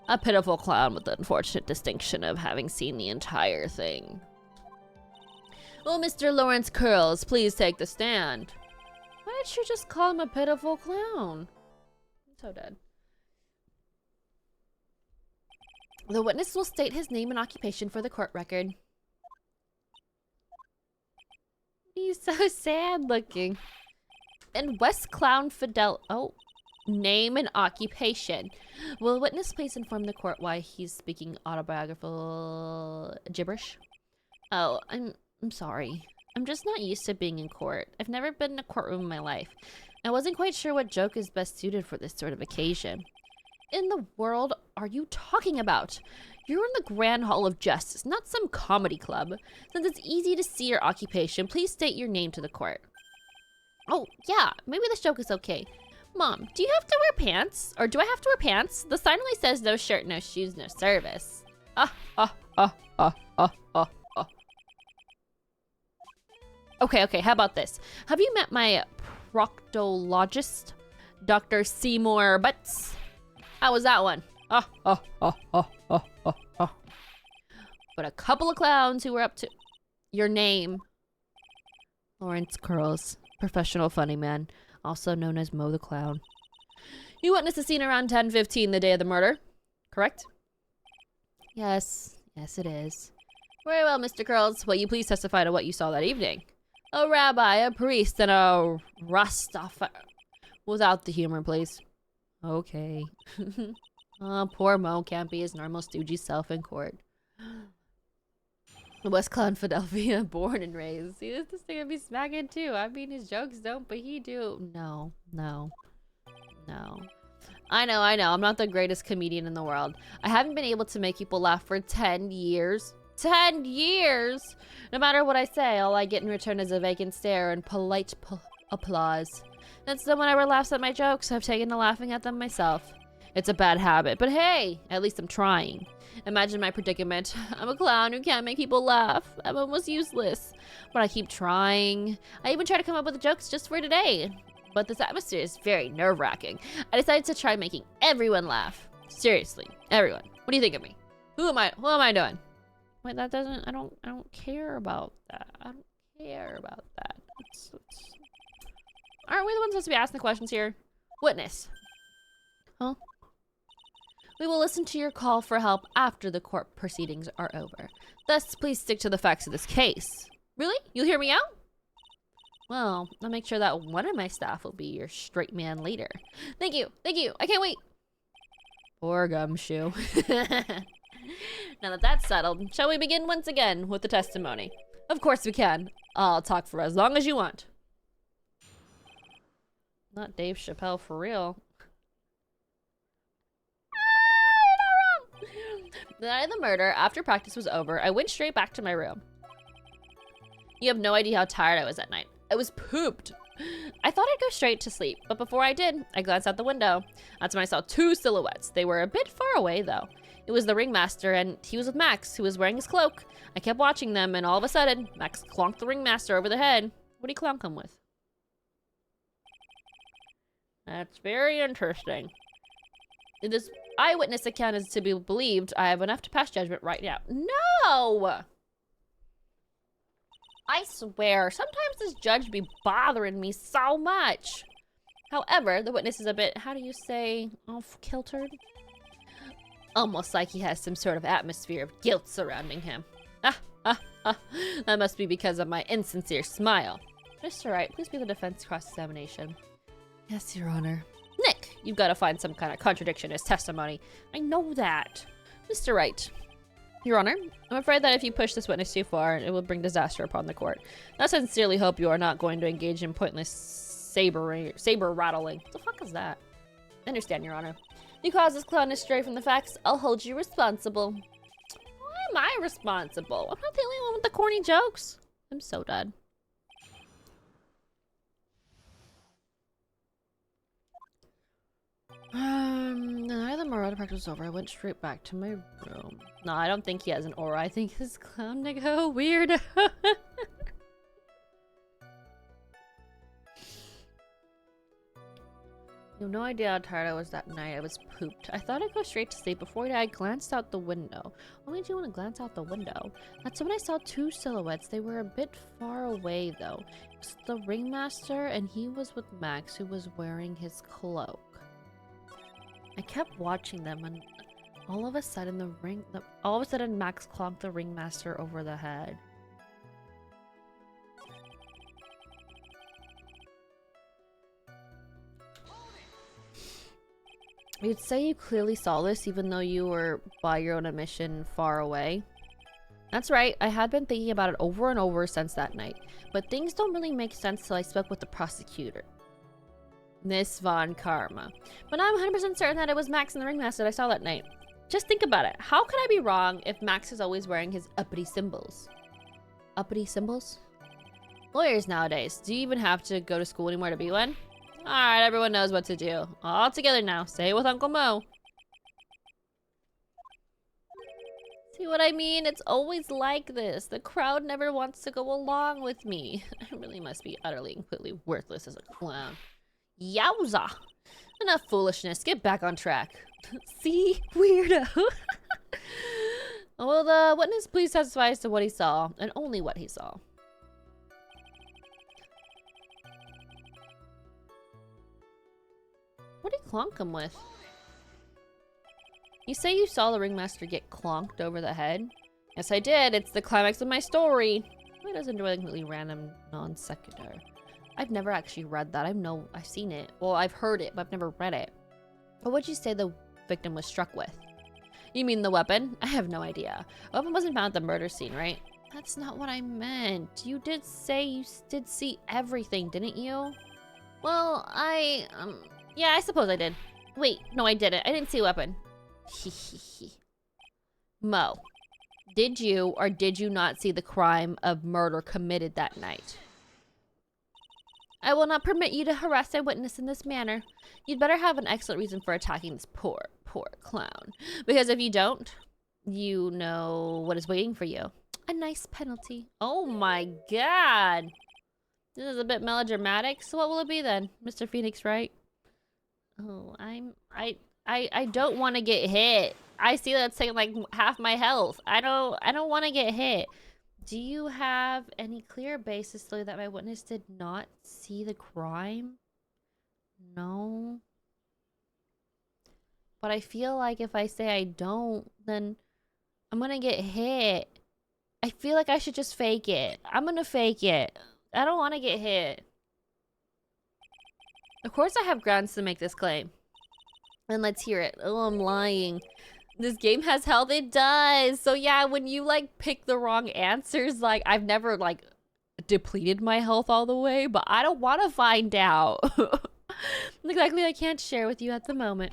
A pitiful clown with the unfortunate distinction of having seen the entire thing. Will Mr. Lawrence Curls please take the stand? Why did you just call him a pitiful clown? I'm so dead. The witness will state his name and occupation for the court record. He's so sad looking. And West Clown Fidel. Oh, name and occupation. Will the witness please inform the court why he's speaking autobiographical gibberish? Oh, I'm sorry. I'm just not used to being in court. I've never been in a courtroom in my life. I wasn't quite sure what joke is best suited for this sort of occasion. In the world are you talking about? You're in the Grand Hall of Justice, not some comedy club. Since it's easy to see your occupation, please state your name to the court. Oh, yeah, maybe this joke is okay. Mom, do you have to wear pants? Or do I have to wear pants? The sign only says no shirt, no shoes, no service. Okay, how about this? Have you met my proctologist, Dr. Seymour Butts? How was that one? But a couple of clowns who were up to your name. Lawrence Curls, professional funny man, also known as Mo the Clown. You witnessed the scene around 10:15 the day of the murder, correct? Yes, it is. Very well, Mr. Curls. Will you please testify to what you saw that evening? A rabbi, a priest, and a Rastafari. Without the humor, please. Okay. Oh, poor Mo can't be his normal stoogey self in court. West Clown, Philadelphia, born and raised. See, this thing would be smacking too. I mean, his jokes don't, but he do. No. I know. I'm not the greatest comedian in the world. I haven't been able to make people laugh for 10 years. 10 years! No matter what I say, all I get in return is a vacant stare and polite applause. Since no one ever laughs at my jokes, I've taken to laughing at them myself. It's a bad habit, but hey, at least I'm trying. Imagine my predicament. I'm a clown who can't make people laugh. I'm almost useless. But I keep trying. I even try to come up with jokes just for today. But this atmosphere is very nerve-wracking. I decided to try making everyone laugh. Seriously, everyone. What do you think of me? Who am I doing? Wait, that doesn't, I don't care about that. I don't care about that. Aren't we the ones supposed to be asking the questions here? Witness. Huh? We will listen to your call for help after the court proceedings are over. Thus, please stick to the facts of this case. Really? You'll hear me out? Well, I'll make sure that one of my staff will be your straight man later. Thank you. I can't wait. Poor Gumshoe. Now that that's settled, shall we begin once again with the testimony? Of course we can. I'll talk for as long as you want. Not Dave Chappelle for real. The night of the murder, after practice was over, I went straight back to my room. You have no idea how tired I was that night. I was pooped. I thought I'd go straight to sleep, but before I did, I glanced out the window. That's when I saw two silhouettes. They were a bit far away, though. It was the ringmaster, and he was with Max, who was wearing his cloak. I kept watching them, and all of a sudden, Max clonked the ringmaster over the head. What did he clonk him with? That's very interesting. If this eyewitness account is to be believed, I have enough to pass judgment right now. No! I swear, sometimes this judge be bothering me so much. However, the witness is a bit, how do you say, off-kiltered? Almost like he has some sort of atmosphere of guilt surrounding him. That must be because of my insincere smile. Mr. Wright, please be the defense cross-examination. Yes, Your Honor. Nick, you've got to find some kind of contradiction in his testimony. I know that. Mr. Wright. Your Honor, I'm afraid that if you push this witness too far, it will bring disaster upon the court. I sincerely hope you are not going to engage in pointless saber rattling. What the fuck is that? I understand, Your Honor. If you cause this clown to stray from the facts, I'll hold you responsible. Why am I responsible? I'm not the only one with the corny jokes. I'm so dead. The night of the murder practice was over, I went straight back to my room. No, I don't think he has an aura. I think his clown nigga weird. You have no idea how tired I was that night. I was pooped. I thought I'd go straight to sleep. Before I glanced out the window. What made you want to glance out the window? That's when I saw two silhouettes. They were a bit far away, though. It was the ringmaster, and he was with Max, who was wearing his cloak. I kept watching them, and all of a sudden, Max clonked the ringmaster over the head. You'd say you clearly saw this even though you were by your own admission far away. That's right, I had been thinking about it over and over since that night. But things don't really make sense till I spoke with the prosecutor, Miss Von Karma. But I'm 100% certain that it was Max and the ringmaster that I saw that night. Just think about it. How could I be wrong if Max is always wearing his uppity symbols? Uppity symbols? Lawyers nowadays, do you even have to go to school anymore to be one? Alright, everyone knows what to do. All together now. Say it with Uncle Mo. See what I mean? It's always like this. The crowd never wants to go along with me. I really must be utterly and completely worthless as a clown. Yowza! Enough foolishness. Get back on track. See? Weirdo. Will the witness please testify as to what he saw, and only what he saw? What did he clonk him with? You say you saw the ringmaster get clonked over the head? Yes, I did. It's the climax of my story. Who doesn't enjoy the completely random non sequitur? I've never actually read that. I've seen it. Well, I've heard it, but I've never read it. What would you say the victim was struck with? You mean the weapon? I have no idea. The weapon wasn't found at the murder scene, right? That's not what I meant. You did say you did see everything, didn't you? Well, yeah, I suppose I did. Wait, no, I didn't. I didn't see a weapon. Mo, did you or did you not see the crime of murder committed that night? I will not permit you to harass a witness in this manner. You'd better have an excellent reason for attacking this poor clown. Because if you don't, you know what is waiting for you. A nice penalty. Oh my god. This is a bit melodramatic. So what will it be then, Mr. Phoenix, right? Oh, I don't want to get hit. I see that's taking like half my health. I don't want to get hit. Do you have any clear basis though that my witness did not see the crime? No. But I feel like if I say I don't, then I'm gonna get hit. I feel like I should just fake it. I'm gonna fake it. I don't want to get hit. Of course I have grounds to make this claim. And let's hear it. Oh, I'm lying. This game has health. It does. So yeah, when you like pick the wrong answers, like I've never like depleted my health all the way, but I don't want to find out. Exactly, I can't share with you at the moment.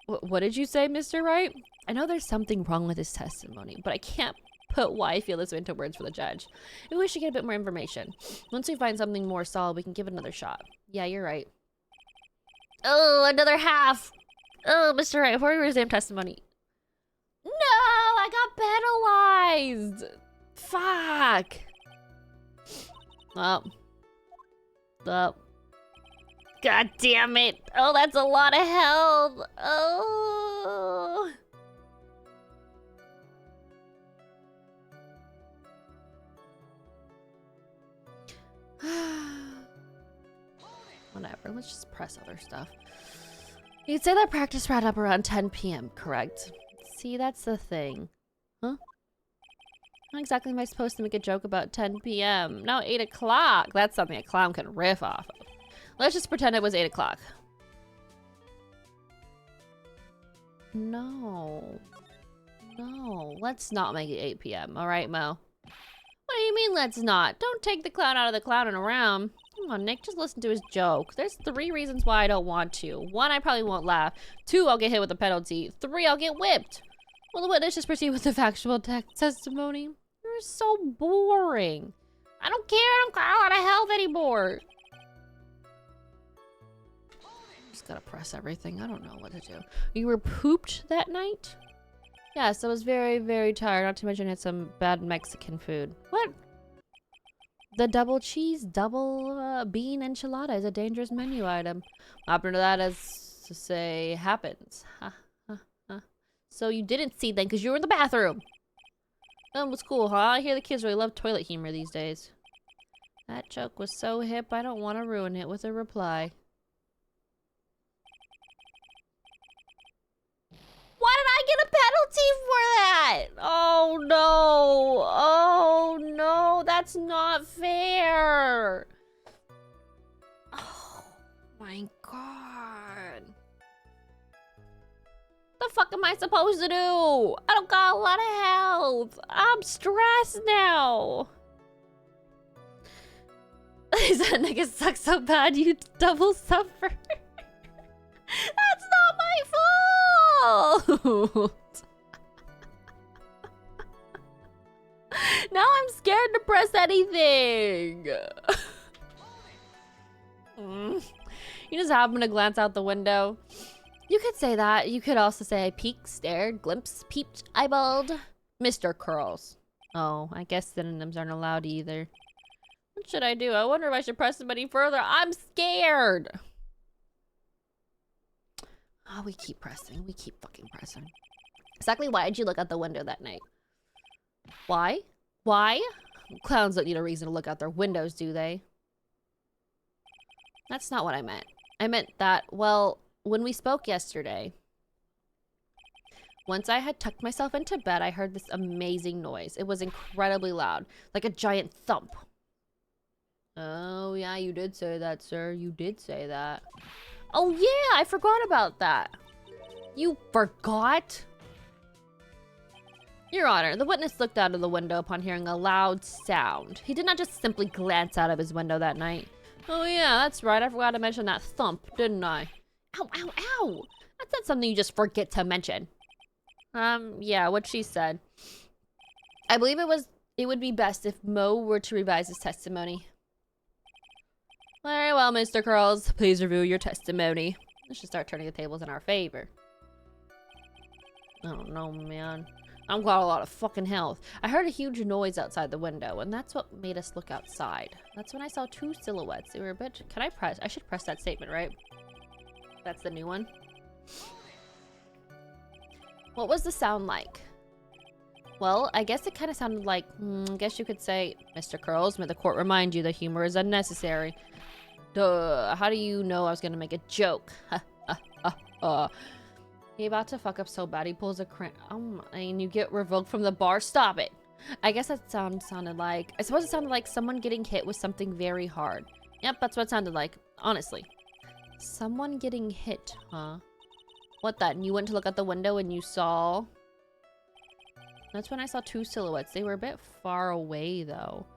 What did you say, Mr. Wright? I know there's something wrong with his testimony, but I can't put why I feel this way into words for the judge. Maybe we should get a bit more information. Once we find something more solid, we can give it another shot. Yeah, you're right. Oh, another half. Oh, Mr. Wright, before we resume testimony. No, I got penalized. Fuck. Oh. God damn it. Oh, that's a lot of health. Oh. Whatever, let's just press other stuff. You'd say that practice wrapped up around 10 p.m., correct? See, that's the thing. Huh? How exactly am I supposed to make a joke about 10 p.m.? Now 8 o'clock. That's something a clown can riff off of. Let's just pretend it was 8 o'clock. No. No. Let's not make it 8 p.m. Alright, Mo? What do you mean, let's not? Don't take the clown out of the clowning around. Come on, Nick, just listen to his joke. There's 3 reasons why I don't want to. 1, I probably won't laugh. 2, I'll get hit with a penalty. 3, I'll get whipped. Will the witness just proceed with the factual testimony? You're so boring. I don't care. I don't got a lot of health anymore. Just gotta press everything. I don't know what to do. You were pooped that night? Yes, I was very, very tired. Not to mention I had some bad Mexican food. What? The double cheese, double bean enchilada is a dangerous menu item. What happened to that as to say happens. Ha, ha, ha. So you didn't see then because you were in the bathroom. That was cool, huh? I hear the kids really love toilet humor these days. That joke was so hip, I don't want to ruin it with a reply. Why did I get a penalty for that? Oh no. Oh no, that's not fair. Oh my god. The fuck am I supposed to do? I don't got a lot of health. I'm stressed now. He said nigga suck so bad you double suffer. That's not my fault. Now I'm scared to press anything. You just happen to glance out the window. You could say that. You could also say I peeked, stared, glimpsed, peeped, eyeballed. Mr. Curls. Oh, I guess synonyms aren't allowed either. What should I do? I wonder if I should press him any further. I'm scared. Oh, we keep pressing. We keep fucking pressing. Exactly why did you look out the window that night? Why? Why? Clowns don't need a reason to look out their windows, do they? That's not what I meant. I meant that, well, when we spoke yesterday, once I had tucked myself into bed, I heard this amazing noise. It was incredibly loud, like a giant thump. Oh, yeah, you did say that, sir. You did say that. Oh, yeah, I forgot about that. You forgot? Your Honor, the witness looked out of the window upon hearing a loud sound. He did not just simply glance out of his window that night. Oh, yeah, that's right. I forgot to mention that thump, didn't I? Ow, ow, ow! That's not something you just forget to mention. Yeah, what she said. I believe it would be best if Mo were to revise his testimony. Very well, Mr. Curls. Please review your testimony. Let's just start turning the tables in our favor. I don't know, man. I've got a lot of fucking health. I heard a huge noise outside the window, and that's what made us look outside. That's when I saw two silhouettes. They were a bit... Can I press? I should press that statement, right? That's the new one. What was the sound like? Well, I guess it kind of sounded like... I guess you could say, Mr. Curls, may the court remind you that humor is unnecessary. Duh, how do you know I was gonna make a joke? He about to fuck up so bad he pulls a crank. And you get revoked from the bar. Stop it. I guess that sounded like... I suppose it sounded like someone getting hit with something very hard. Yep, that's what it sounded like. Honestly. Someone getting hit, huh? What then? You went to look out the window and you saw... That's when I saw two silhouettes. They were a bit far away, though.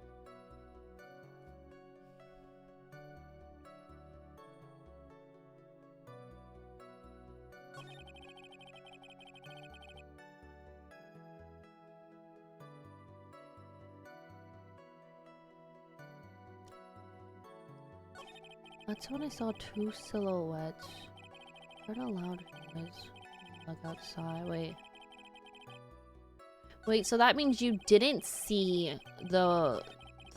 That's when I saw two silhouettes. Heard a loud noise. Look outside. Wait, so that means you didn't see the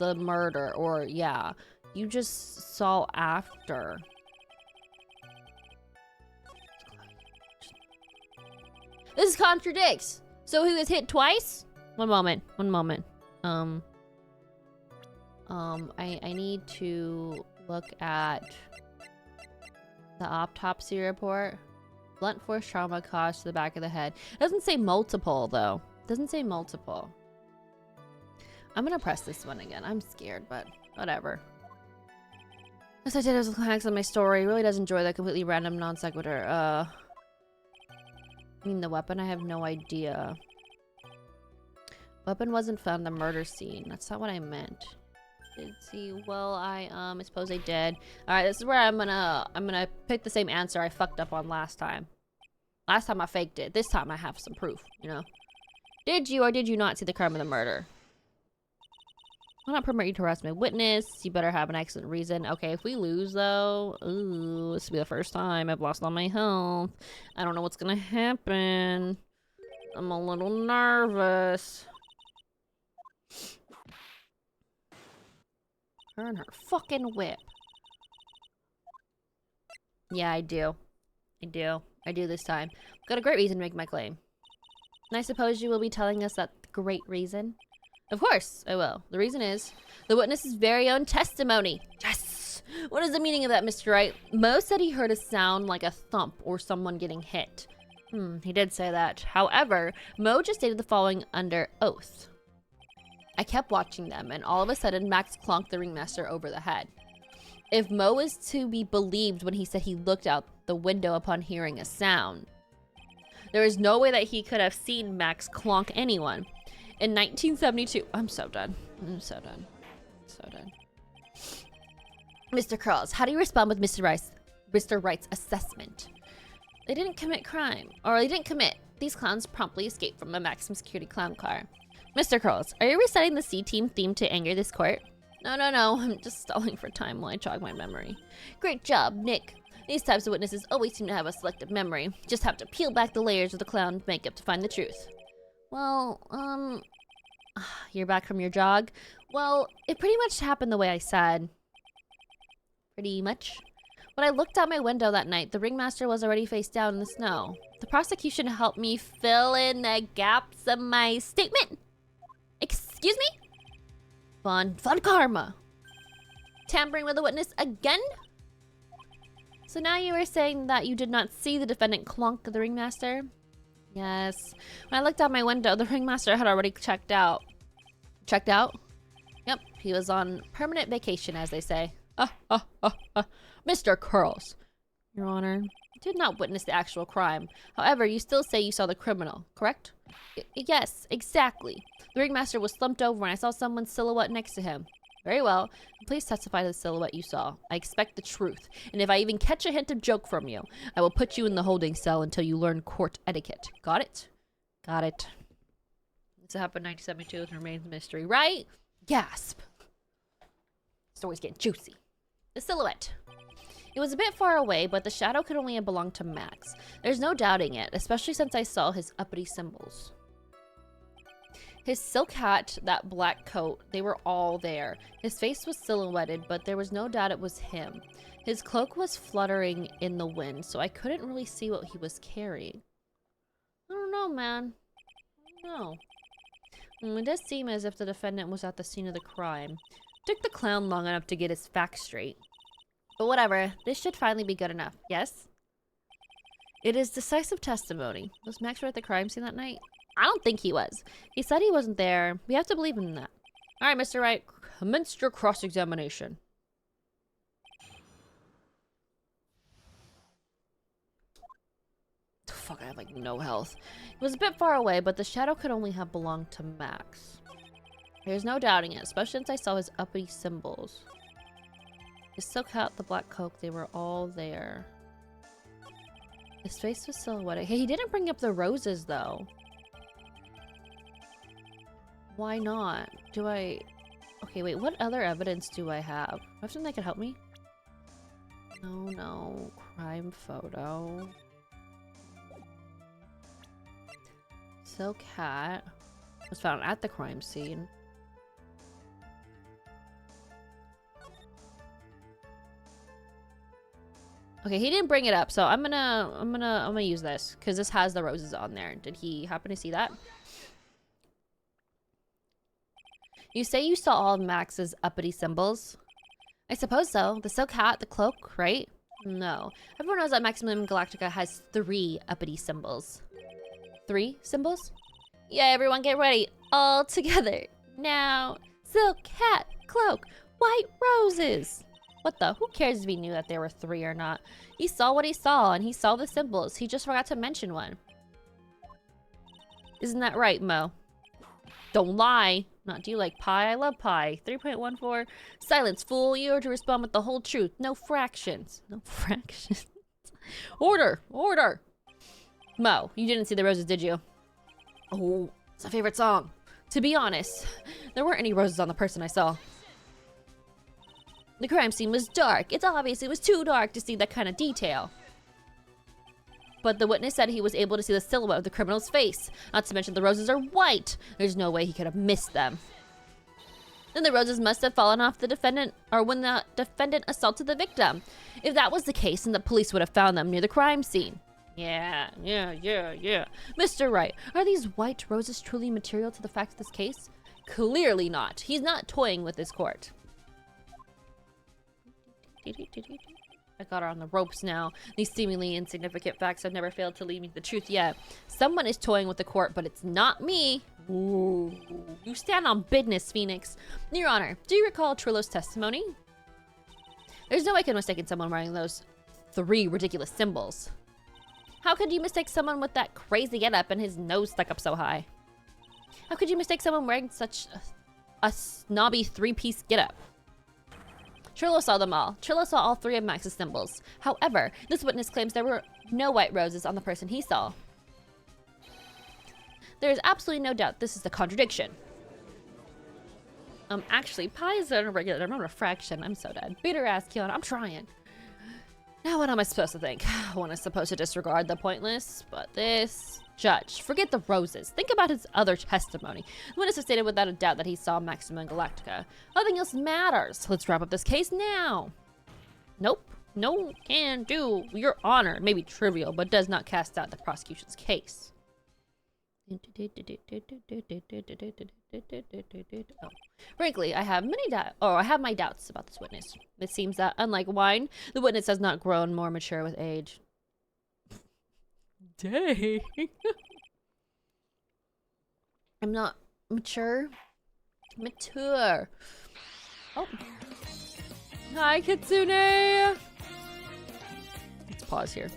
murder, or yeah, you just saw after. This contradicts. So he was hit twice? One moment. I need to look at the autopsy report. Blunt force trauma caused to the back of the head. It doesn't say multiple, though. It doesn't say multiple. I'm gonna press this one again. I'm scared, but whatever. As I did as a climax of my story, really does enjoy that completely random non sequitur. I mean the weapon? I have no idea. Weapon wasn't found in the murder scene. That's not what I meant. Did see? Well, I suppose I did. All right, this is where I'm gonna pick the same answer I fucked up on last time. Last time I faked it. This time I have some proof. You know. Did you or did you not see the crime of the murder? Will not permit you to harass my witness. You better have an excellent reason. Okay, if we lose though, ooh, this will be the first time I've lost all my health. I don't know what's gonna happen. I'm a little nervous. Her and her fucking whip. Yeah, I do. I do this time. Got a great reason to make my claim. And I suppose you will be telling us that great reason? Of course, I will. The reason is the witness's very own testimony. Yes! What is the meaning of that, Mr. Wright? Mo said he heard a sound like a thump or someone getting hit. He did say that. However, Mo just stated the following under oath. I kept watching them, and all of a sudden, Max clonked the ringmaster over the head. If Mo is to be believed when he said he looked out the window upon hearing a sound, there is no way that he could have seen Max clonk anyone. In 1972, I'm so done. So done. Mr. Curls, how do you respond with Mr. Wright's assessment? They didn't commit crime, or they didn't commit. These clowns promptly escaped from a maximum security clown car. Mr. Curls, are you reciting the C-Team theme to anger this court? No, I'm just stalling for time while I jog my memory. Great job, Nick. These types of witnesses always seem to have a selective memory. Just have to peel back the layers of the clown makeup to find the truth. Well, you're back from your jog? Well, it pretty much happened the way I said. Pretty much. When I looked out my window that night, the ringmaster was already face down in the snow. The prosecution helped me fill in the gaps of my statement. Excuse me? Fun karma. Tampering with a witness again? So now you are saying that you did not see the defendant clonk the ringmaster? Yes. When I looked out my window, the ringmaster had already checked out. Checked out? Yep, he was on permanent vacation, as they say. Mr. Curls. Your Honor, you did not witness the actual crime. However, you still say you saw the criminal, correct? Yes, exactly. The ringmaster was slumped over and I saw someone's silhouette next to him. Very well. Please testify to the silhouette you saw. I expect the truth. And if I even catch a hint of joke from you, I will put you in the holding cell until you learn court etiquette. Got it? Got it. This happened in 1972 and remains a mystery, right? Gasp. Story's getting juicy. The silhouette. It was a bit far away, but the shadow could only have belonged to Max. There's no doubting it, especially since I saw his uppity symbols. His silk hat, that black coat, they were all there. His face was silhouetted, but there was no doubt it was him. His cloak was fluttering in the wind, so I couldn't really see what he was carrying. I don't know, man. I don't know. It does seem as if the defendant was at the scene of the crime. Took the clown long enough to get his facts straight. But whatever, this should finally be good enough, yes? It is decisive testimony. Was Max at the crime scene that night? I don't think he was. He said he wasn't there. We have to believe him in that. Alright, Mr. Wright, commence your cross-examination. Fuck, I have like no health. It was a bit far away, but the shadow could only have belonged to Max. There's no doubting it, especially since I saw his uppity symbols. His silk hat, the black coat, they were all there. His face was silhouetted. Hey, he didn't bring up the roses, though. Why not? Okay, wait, what other evidence do I have? Do I have something that could help me? No. Crime photo. Silk hat was found at the crime scene. Okay, he didn't bring it up, so I'm gonna use this because this has the roses on there. Did he happen to see that? You say you saw all of Max's uppity symbols? I suppose so. The silk hat, the cloak, right? No. Everyone knows that Maximum Galactica has 3 uppity symbols. 3 symbols? Yeah, everyone get ready. All together. Now, silk hat, cloak, white roses. What the? Who cares if he knew that there were 3 or not? He saw what he saw, and he saw the symbols. He just forgot to mention one. Isn't that right, Mo? Don't lie. Not do you like pie? I love pie. 3.14. Silence, fool. You are to respond with the whole truth. No fractions. No fractions. Order. Order. Mo, you didn't see the roses, did you? Oh, it's my favorite song. To be honest, there weren't any roses on the person I saw. The crime scene was dark. It's obvious it was too dark to see that kind of detail. But the witness said he was able to see the silhouette of the criminal's face. Not to mention the roses are white. There's no way he could have missed them. Then the roses must have fallen off the defendant, or when the defendant assaulted the victim. If that was the case, then the police would have found them near the crime scene. Yeah. Mr. Wright, are these white roses truly material to the facts of this case? Clearly not. He's not toying with his court. I got her on the ropes now. These seemingly insignificant facts have never failed to lead me to the truth yet. Someone is toying with the court, but it's not me. Ooh. You stand on business, Phoenix. Your Honor, do you recall Trillo's testimony? There's no way I could mistake someone wearing those 3 ridiculous symbols. How could you mistake someone with that crazy getup and his nose stuck up so high? How could you mistake someone wearing such a snobby 3-piece getup? Trillo saw them all. Trillo saw all 3 of Max's symbols. However, this witness claims there were no white roses on the person he saw. There is absolutely no doubt this is a contradiction. Actually, pi is an irregular, not a fraction. I'm so dead. Beat her ass, Kiana. I'm trying. Now what am I supposed to think? One is supposed to disregard the pointless, but this... Judge, forget the roses. Think about his other testimony. The witness has stated without a doubt that he saw Maxima and Galactica. Nothing else matters. Let's wrap up this case now. Nope. No can do. Your Honor may be trivial, but does not cast out the prosecution's case. Oh. Frankly, I have my doubts about this witness. It seems that, unlike wine, the witness has not grown more mature with age. Dang. I'm not mature. Mature. Oh. Hi, Kitsune. Let's pause here.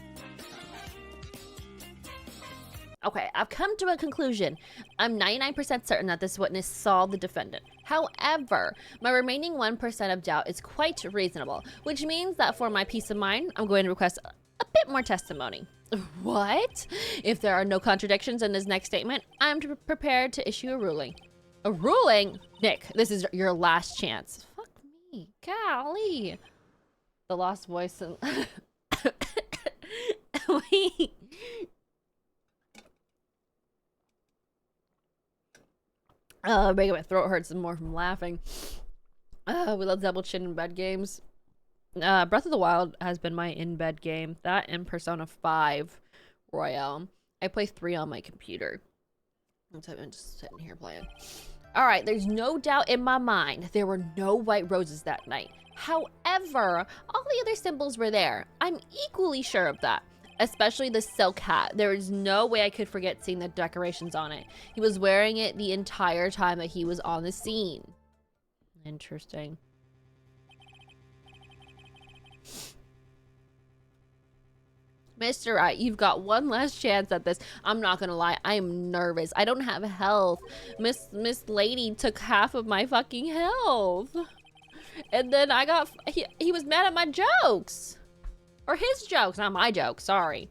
Okay, I've come to a conclusion. I'm 99% certain that this witness saw the defendant. However, my remaining 1% of doubt is quite reasonable, which means that for my peace of mind, I'm going to request a bit more testimony. What? If there are no contradictions in this next statement, I'm prepared to issue a ruling. A ruling? Nick, this is your last chance. Fuck me. Golly. The lost voice and... Wait. Making my throat hurt some more from laughing. We love double chin in bed games. Breath of the Wild has been my in-bed game. That and Persona 5 Royale. I play 3 on my computer. I'm just sitting here playing. Alright, there's no doubt in my mind there were no white roses that night. However, all the other symbols were there. I'm equally sure of that. Especially the silk hat. There is no way I could forget seeing the decorations on it. He was wearing it the entire time that he was on the scene. Interesting. Mr. Wright, you've got one last chance at this. I'm not gonna lie, I am nervous. I don't have health. Miss Lady took half of my fucking health. And then I got, he was mad at my jokes. Or his jokes, not my jokes, sorry.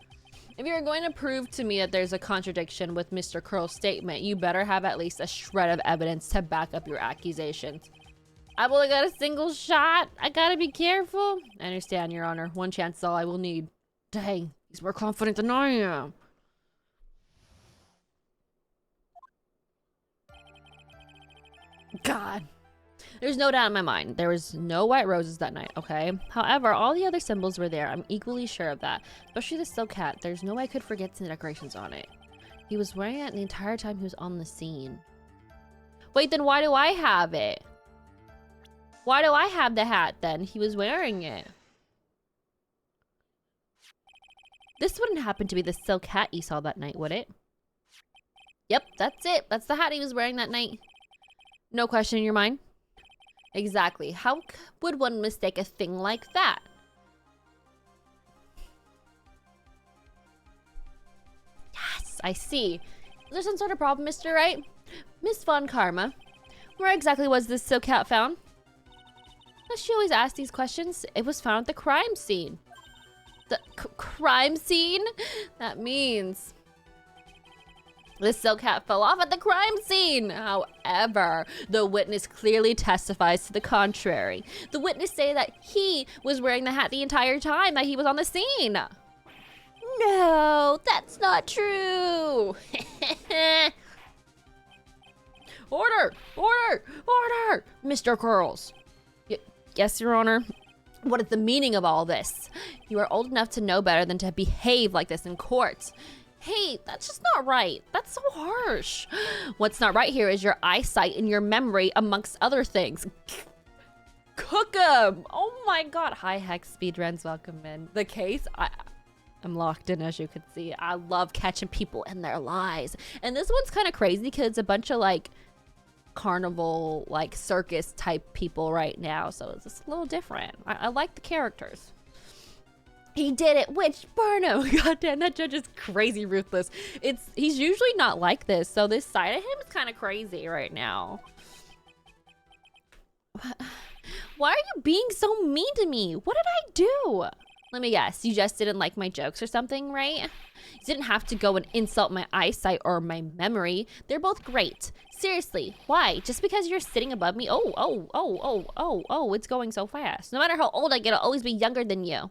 If you're going to prove to me that there's a contradiction with Mr. Curl's statement, you better have at least a shred of evidence to back up your accusations. I've only got a single shot. I gotta be careful. I understand, Your Honor. One chance is all I will need. Dang, he's more confident than I am. God. There's no doubt in my mind. There was no white roses that night, okay? However, all the other symbols were there. I'm equally sure of that. Especially the silk hat. There's no way I could forget the decorations on it. He was wearing it the entire time he was on the scene. Wait, then why do I have it? Why do I have the hat then? He was wearing it. This wouldn't happen to be the silk hat you saw that night, would it? Yep, that's it. That's the hat he was wearing that night. No question in your mind? Exactly. How would one mistake a thing like that? Yes, I see. Is there some sort of problem, Mr. Wright? Miss Von Karma, where exactly was this silk hat found? Does she always ask these questions? It was found at the crime scene. The crime scene? That means... the silk hat fell off at the crime scene. However, the witness clearly testifies to the contrary. The witness say that he was wearing the hat the entire time that he was on the scene. No, that's not true. Order! Order! Order! Mr. Curls. Yes, Your Honor. What is the meaning of all this? You are old enough to know better than to behave like this in court. Hey, that's just not right. That's so harsh. What's not right here is your eyesight and your memory, amongst other things. Cook 'em! Oh my god. Hi, Hex Speedruns. Welcome in. The case, I'm locked in, as you can see. I love catching people in their lies. And this one's kind of crazy because it's a bunch of like carnival, like circus type people right now. So it's just a little different. I like the characters. He did it, Witch Barno. God damn, that judge is crazy ruthless. He's usually not like this. So this side of him is kind of crazy right now. Why are you being so mean to me? What did I do? Let me guess, you just didn't like my jokes or something, right? You didn't have to go and insult my eyesight or my memory. They're both great. Seriously, why? Just because you're sitting above me? Oh, it's going so fast. No matter how old I get, I'll always be younger than you.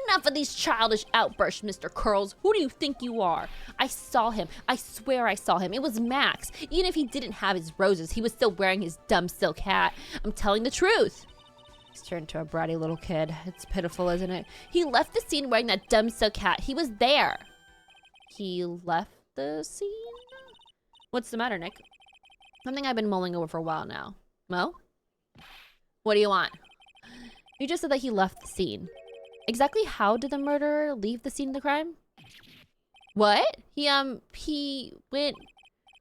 Enough of these childish outbursts, Mr. Curls. Who do you think you are? I saw him. I swear I saw him. It was Max. Even if he didn't have his roses, he was still wearing his dumb silk hat. I'm telling the truth. He's turned to a bratty little kid. It's pitiful, isn't it? He left the scene wearing that dumb silk hat. He was there. He left the scene? What's the matter, Nick? Something I've been mulling over for a while now. Mo? What do you want? You just said that he left the scene. Exactly how did the murderer leave the scene of the crime? What? He went...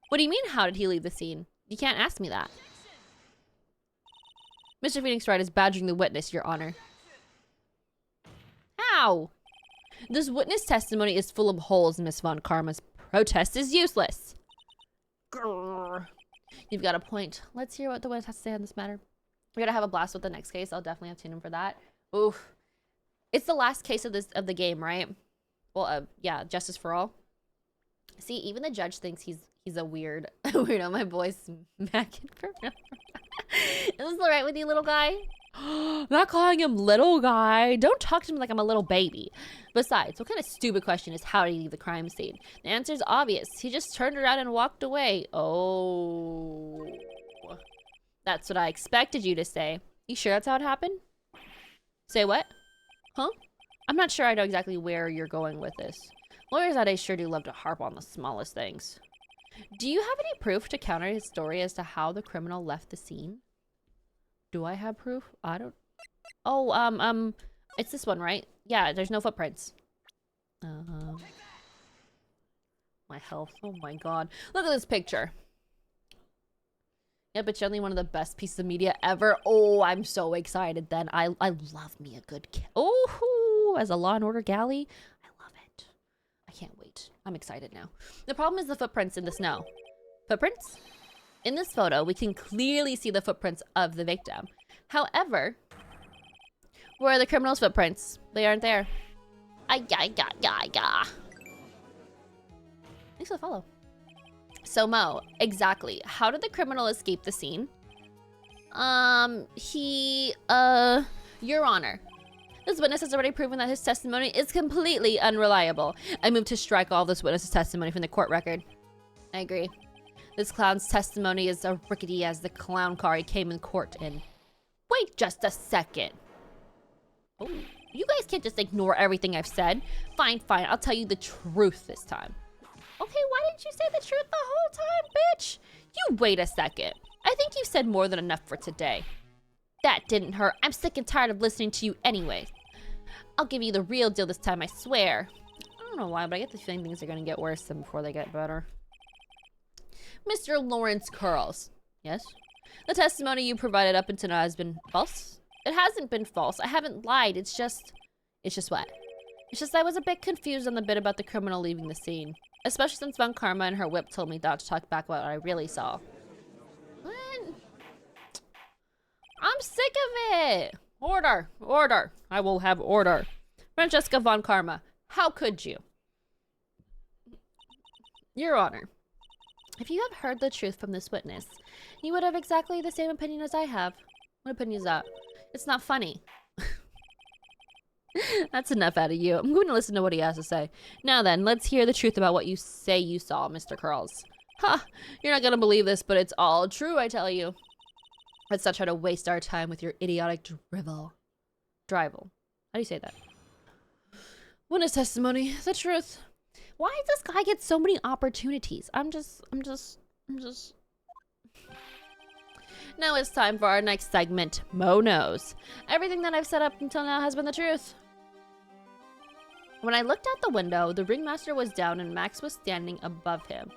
What do you mean, how did he leave the scene? You can't ask me that. Mr. Phoenix Wright is badgering the witness, Your Honor. How? This witness testimony is full of holes, Miss Von Karma's protest is useless. Grrr. You've got a point. Let's hear what the witness has to say on this matter. We're gonna have a blast with the next case. I'll definitely have to tune in for that. Oof. It's the last case of the game, right? Well, yeah, Justice for All. See, even the judge thinks he's a weirdo. My boy's smacking for no. Is this all right with you, little guy? I'm not calling him little guy. Don't talk to me like I'm a little baby. Besides, what kind of stupid question is how did he leave the crime scene? The answer is obvious. He just turned around and walked away. Oh. That's what I expected you to say. You sure that's how it happened? Say what? Huh? I'm not sure I know exactly where you're going with this. Lawyers nowadays sure do love to harp on the smallest things. Do you have any proof to counter his story as to how the criminal left the scene? Do I have proof? I don't... Oh, it's this one, right? Yeah, there's no footprints. My health. Oh my god. Look at this picture. Yep, it's only one of the best pieces of media ever. Oh, I'm so excited then. I love me a good... Oh, as a Law and Order galley. I love it. I can't wait. I'm excited now. The problem is the footprints in the snow. Footprints? In this photo, we can clearly see the footprints of the victim. However, where are the criminal's footprints? They aren't there. Thanks for the follow. So Mo, exactly. How did the criminal escape the scene? Your Honor. This witness has already proven that his testimony is completely unreliable. I move to strike all this witness's testimony from the court record. I agree. This clown's testimony is as rickety as the clown car he came in court in. Wait just a second. Oh, you guys can't just ignore everything I've said. Fine, I'll tell you the truth this time. Okay, why didn't you say the truth the whole time, bitch? You wait a second. I think you've said more than enough for today. That didn't hurt. I'm sick and tired of listening to you anyway. I'll give you the real deal this time, I swear. I don't know why, but I get the feeling things are gonna get worse than before they get better. Mr. Lawrence Curls. Yes? The testimony you provided up until now has been false? It hasn't been false. I haven't lied. It's just what? It's just I was a bit confused on the bit about the criminal leaving the scene. Especially since Von Karma and her whip told me not to talk back about what I really saw. What? I'm sick of it. Order. I will have order. Francesca Von Karma, how could you? Your Honor, if you have heard the truth from this witness, you would have exactly the same opinion as I have. What opinion is that? It's not funny. That's enough out of you. I'm going to listen to what he has to say. Now then, let's hear the truth about what you say you saw, Mr. Curls. Ha! You're not gonna believe this, but it's all true, I tell you. Let's not try to waste our time with your idiotic drivel. Drivel. How do you say that? Witness testimony. The truth. Why does this guy get so many opportunities? I'm just... Now it's time for our next segment, Mo Knows. Everything that I've set up until now has been the truth. When I looked out the window, the ringmaster was down and Max was standing above him.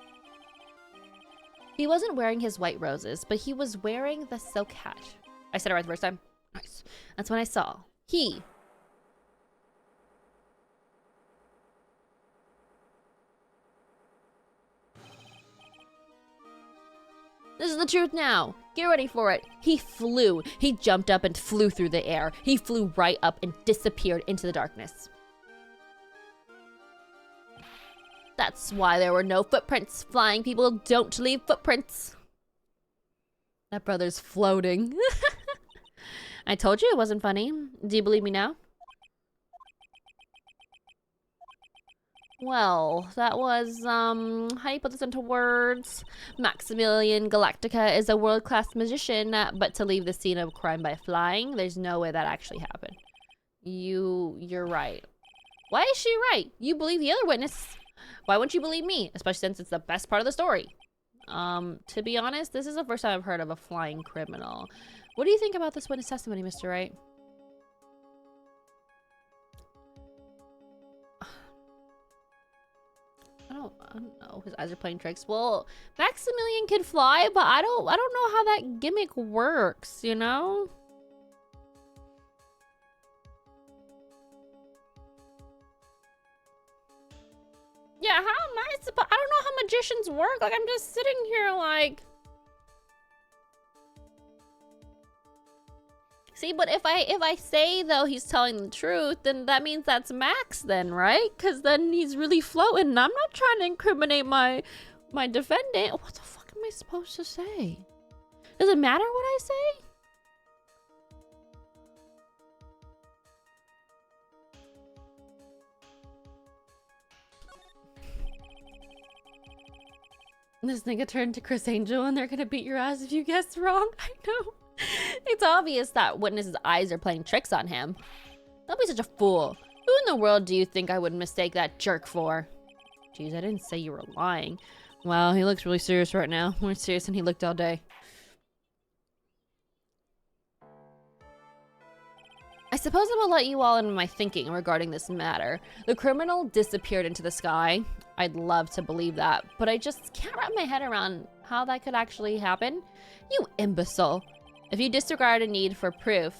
He wasn't wearing his white roses, but he was wearing the silk hat. I said it right the first time. Nice. That's when I saw. He. This is the truth now. Get ready for it. He flew. He jumped up and flew through the air. He flew right up and disappeared into the darkness. That's why there were no footprints. Flying people don't leave footprints. That brother's floating. I told you it wasn't funny. Do you believe me now? Well, that was, how do you put this into words? Maximilian Galactica is a world-class magician, but to leave the scene of a crime by flying, there's no way that actually happened. You're right. Why is she right? You believe the other witness. Why wouldn't you believe me? Especially since it's the best part of the story. To be honest, this is the first time I've heard of a flying criminal. What do you think about this witness testimony, Mr. Wright? I don't know. His eyes are playing tricks. Well, Maximilian can fly, but I don't know how that gimmick works, you know? Yeah, how am I supposed? I don't know how magicians work. Like, I'm just sitting here like... See, but if I say, though, he's telling the truth, then that means that's Max then, right? Because then he's really floating, and I'm not trying to incriminate my defendant. What the fuck am I supposed to say? Does it matter what I say? This nigga turned to Chris Angel, and they're gonna beat your ass if you guess wrong. I know. It's obvious that witness's eyes are playing tricks on him. Don't be such a fool. Who in the world do you think I would mistake that jerk for? Jeez, I didn't say you were lying. Wow, he looks really serious right now. More serious than he looked all day. I suppose I will let you all into my thinking regarding this matter. The criminal disappeared into the sky. I'd love to believe that, but I just can't wrap my head around how that could actually happen. You imbecile. If you disregard a need for proof,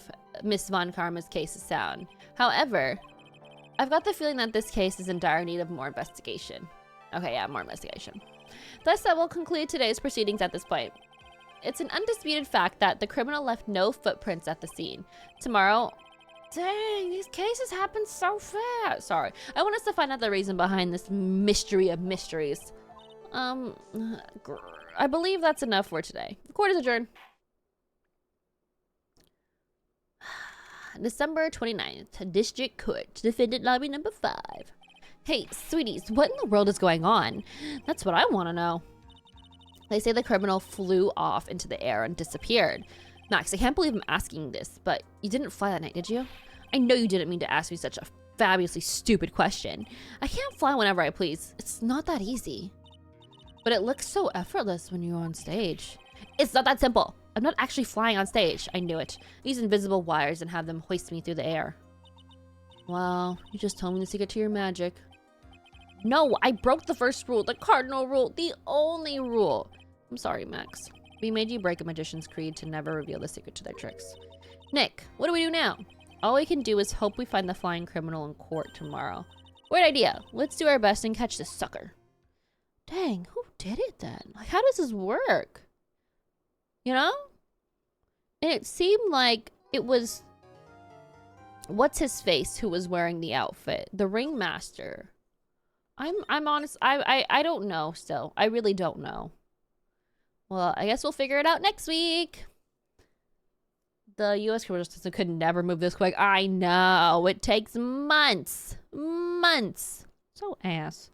Miss Von Karma's case is sound. However, I've got the feeling that this case is in dire need of more investigation. Okay, yeah, more investigation. Thus, I will conclude today's proceedings at this point. It's an undisputed fact that the criminal left no footprints at the scene. Tomorrow... Dang, these cases happen so fast. Sorry. I want us to find out the reason behind this mystery of mysteries. I believe that's enough for today. The court is adjourned. December 29th, District Court, Defendant Lobby number 5. Hey, sweeties, what in the world is going on? That's what I want to know. They say the criminal flew off into the air and disappeared. Max, I can't believe I'm asking this, but you didn't fly that night, did you? I know you didn't mean to ask me such a fabulously stupid question. I can't fly whenever I please. It's not that easy. But it looks so effortless when you're on stage. It's not that simple. I'm not actually flying on stage. I knew it. Use invisible wires and have them hoist me through the air. Wow, you just told me the secret to your magic. No, I broke the first rule, the cardinal rule, the only rule. I'm sorry, Max. We made you break a magician's creed to never reveal the secret to their tricks. Nick, what do we do now? All we can do is hope we find the flying criminal in court tomorrow. Great idea. Let's do our best and catch this sucker. Dang, who did it then? Like, how does this work? You know? And it seemed like it was... What's his face who was wearing the outfit? The ringmaster. I'm honest. I don't know still. I really don't know. Well, I guess we'll figure it out next week. The U.S. criminal system could never move this quick. I know. It takes months. Months. So ass.